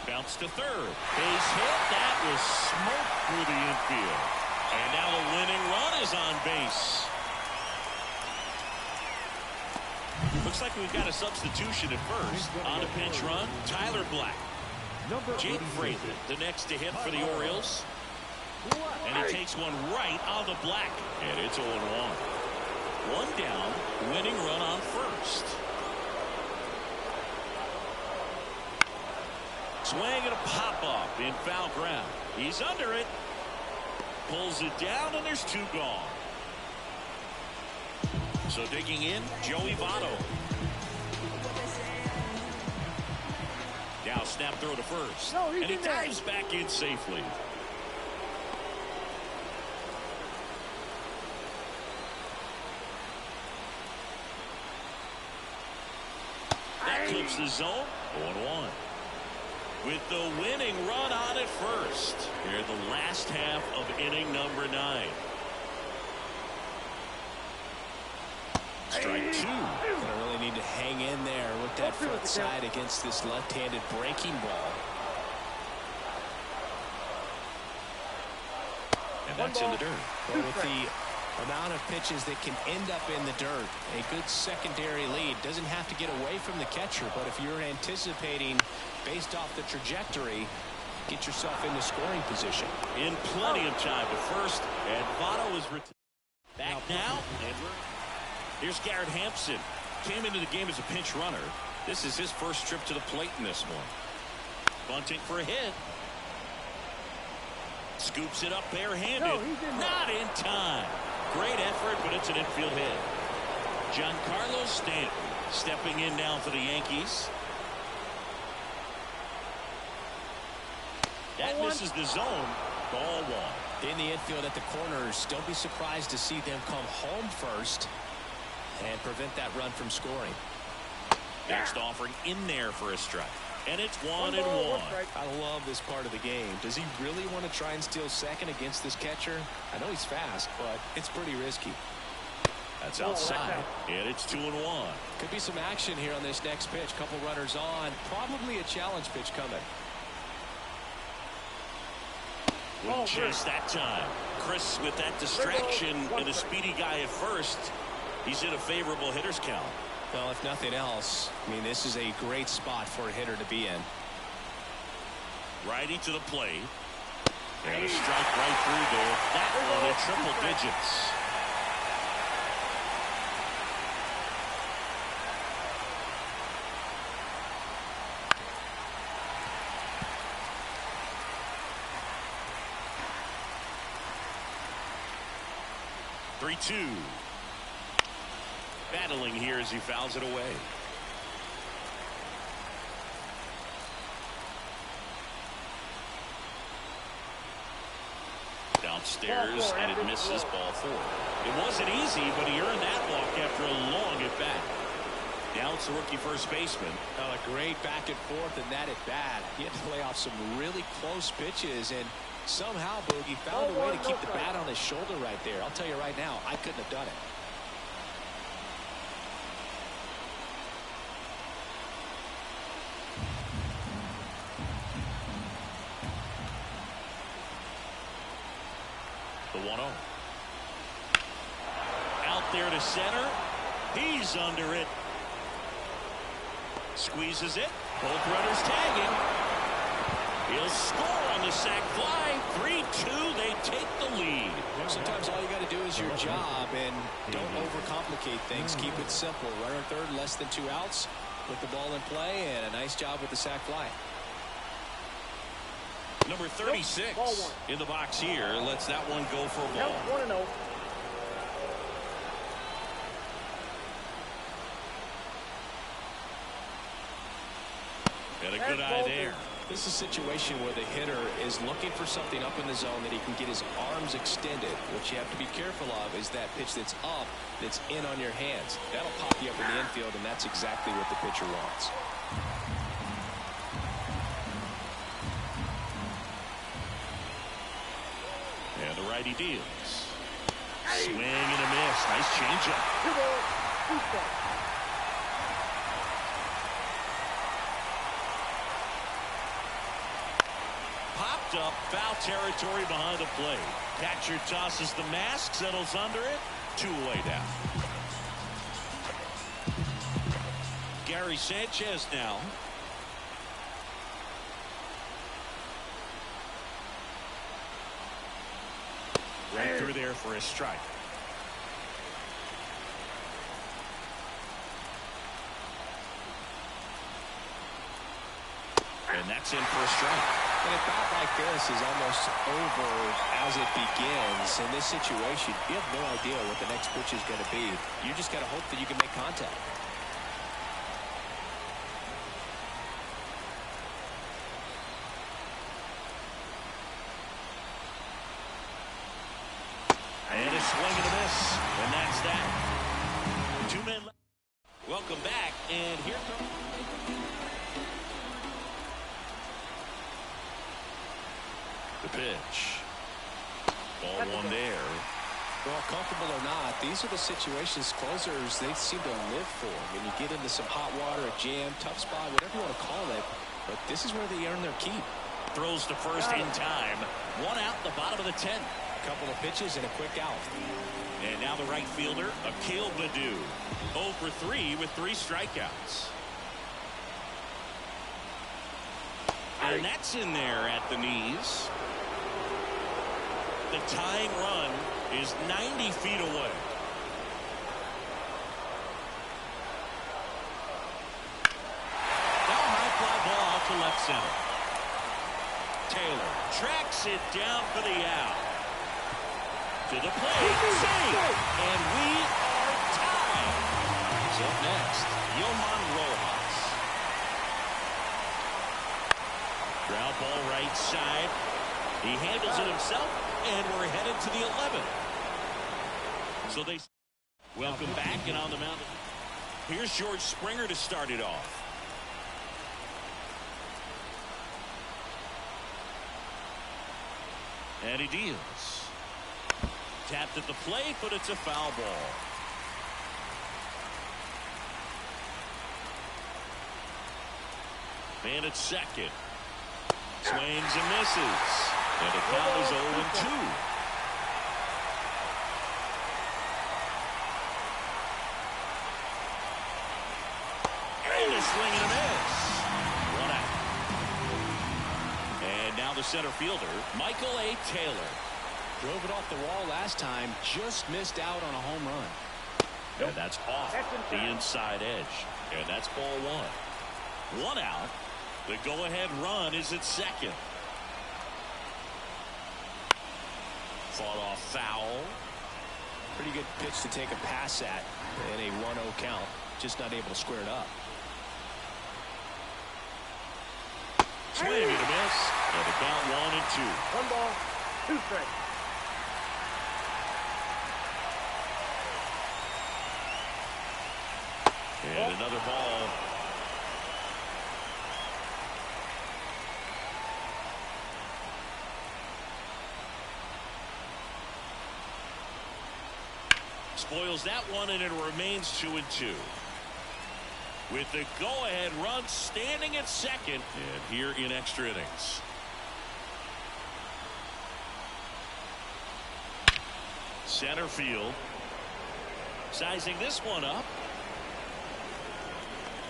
Bounce to third. Base hit. That was smoked through the infield. And now the winning run is on base. Looks like we've got a substitution at first. On a pinch run, Tyler Black. Jake Frazier, the next to hit for the Orioles. And he takes one right on the Black. And it's 0-1. 1 down, winning run on first. Swing and a pop-up in foul ground. He's under it. Pulls it down, and there's 2 gone. So digging in, Joey Votto. Now snap throw to first. And he dives back in safely. That clips the zone. 0-1. With the winning run on at first. Here the last half of inning number 9. Strike 2. Gonna really need to hang in there with that front side against this left-handed breaking ball. And that's in the dirt. Well, with the Amount of pitches that can end up in the dirt. A good secondary lead. Doesn't have to get away from the catcher, but if you're anticipating based off the trajectory, get yourself into scoring position. In plenty of time to first, and Votto is back now. And here's Garrett Hampson. Came into the game as a pinch runner. This is his first trip to the plate in this one. Bunting for a hit. Scoops it up barehanded. No, not in time. Great effort, but it's an infield hit. Giancarlo Stanton stepping in now for the Yankees. That misses the zone. Ball one. In the infield at the corners, don't be surprised to see them come home first and prevent that run from scoring. Next offering in there for a strike. And it's 1-1. I love this part of the game. Does he really want to try and steal second against this catcher? I know he's fast, but it's pretty risky. That's outside. And it's 2-1. Could be some action here on this next pitch. Couple runners on. Probably a challenge pitch coming. Wouldn't chase that time. Chris with that distraction and a speedy guy at first. He's in a favorable hitter's count. Well, if nothing else, I mean, this is a great spot for a hitter to be in. Righty to the plate. And a strike right through there. That one at triple digits. Three-two. Battling here as he fouls it away. Downstairs, and it misses. Ball four. It wasn't easy, but he earned that walk after a long at bat. Now it's the rookie first baseman. Oh, a great back and forth, and that at bat. He had to play off some really close pitches, and somehow Boogie found a way to keep the bat on his shoulder right there. I'll tell you right now, I couldn't have done it. The 1-0. Out there to center. He's under it. Squeezes it. Both runners tagging. He'll score on the sac fly. 3-2. They take the lead. Sometimes all you got to do is your job, and don't overcomplicate things. Keep it simple. Runner third, less than 2 outs. Put the ball in play, and a nice job with the sac fly. Number 36 in the box here lets that one go for a ball. 1-0. And a good eye there. This is a situation where the hitter is looking for something up in the zone that he can get his arms extended. What you have to be careful of is that pitch that's up, that's in on your hands. That'll pop you up in the infield, and that's exactly what the pitcher wants. And the righty deals. Swing and a miss. Nice changeup. 2 balls, 2 strikes. Popped up, foul territory behind the plate. Catcher tosses the mask, settles under it. 2 away now. Gary Sanchez now. Right through there for a strike. And that's in for a strike. And a bat like this is almost over as it begins. In this situation, you have no idea what the next pitch is going to be. You just got to hope that you can make contact. And a swing and a miss. And that's that. 2 men left. Welcome back. And here comes the pitch. Ball one there. Well, comfortable or not, these are the situations closers they seem to live for. When you get into some hot water, a jam, tough spot, whatever you want to call it. But this is where they earn their keep. Throws to first in time. 1 out in the bottom of the 10th. A couple of pitches and a quick out. And now the right fielder, Akil Baddoo. 0 for 3 with 3 strikeouts. And that's in there at the knees. The tying run is 90 feet away. Now a high fly ball out to left center. Taylor tracks it down for the out. To the plate, save, and we are tied. So up next, Yohan Rojas. Ground ball right side. He handles it himself, and we're headed to the 11th. So they welcome back, and on the mound, here's George Springer to start it off. And he deals. Tapped at the plate, but it's a foul ball. Man at second. Swings and misses. And the count is 0-2. And a swing and a miss. 1 out. And now the center fielder, Michael A. Taylor. Drove it off the wall last time. Just missed out on a home run. And that's off the inside edge. And that's ball 1. 1 out. The go-ahead run is at second. Fought off foul. Pretty good pitch to take a pass at in a 1-0 count. Just not able to square it up. Swing and a miss. And the count 1-2. 1 ball, 2 strikes. And another ball. Spoils that one, and it remains 2-2. With the go-ahead run standing at second, and here in extra innings. Center field. Sizing this one up.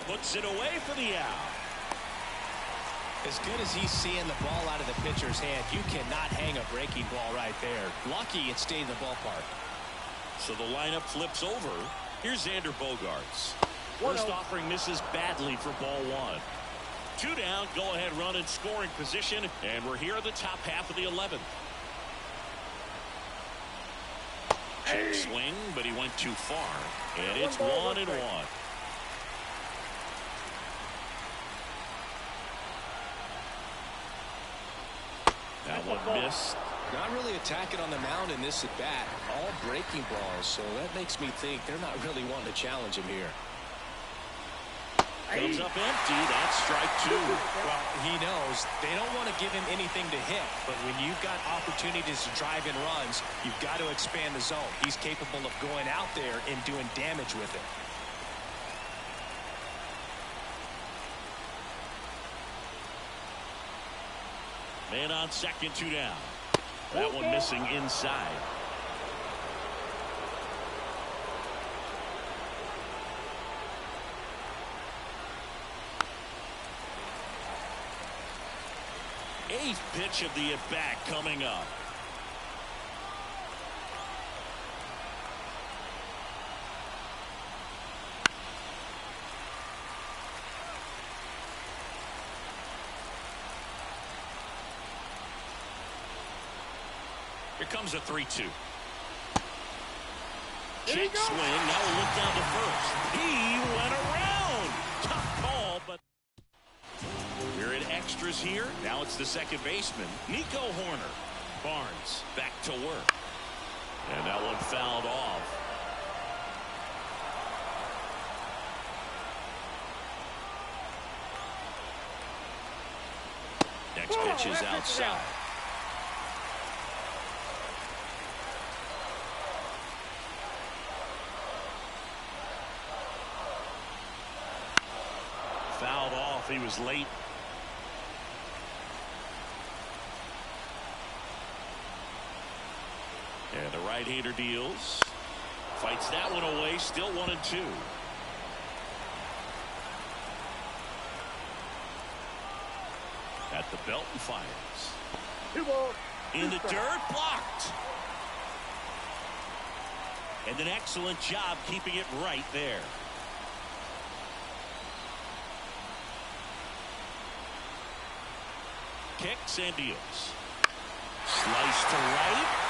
Puts it away for the out. As good as he's seeing the ball out of the pitcher's hand, you cannot hang a breaking ball right there. Lucky it stayed in the ballpark. So the lineup flips over. Here's Xander Bogaerts. First offering misses badly for ball 1. 2 down, go ahead run in scoring position, and we're here at the top half of the 11th. Check swing, but he went too far, and it's 1-1. That one missed. Not really attacking on the mound in this at bat. All breaking balls, so that makes me think they're not really wanting to challenge him here. Comes up empty. That's strike 2. Well, he knows they don't want to give him anything to hit, but when you've got opportunities to drive in runs, you've got to expand the zone. He's capable of going out there and doing damage with it. Man on second, 2 down. That one missing inside. Eighth pitch of the at-bat coming up. Here comes a 3-2. Check swing. Now we'll look down to first. He went around. Tough call, but we're in extras here. Now it's the second baseman, Nico Horner. Barnes back to work. And that one fouled off. Next pitch is outside. Fouled off. He was late. right-hander deals. Fights that one away. Still 1-2. At the belt and fires. 2 balls. In the dirt, blocked. And an excellent job keeping it right there. Kicks and deals. Slice to right.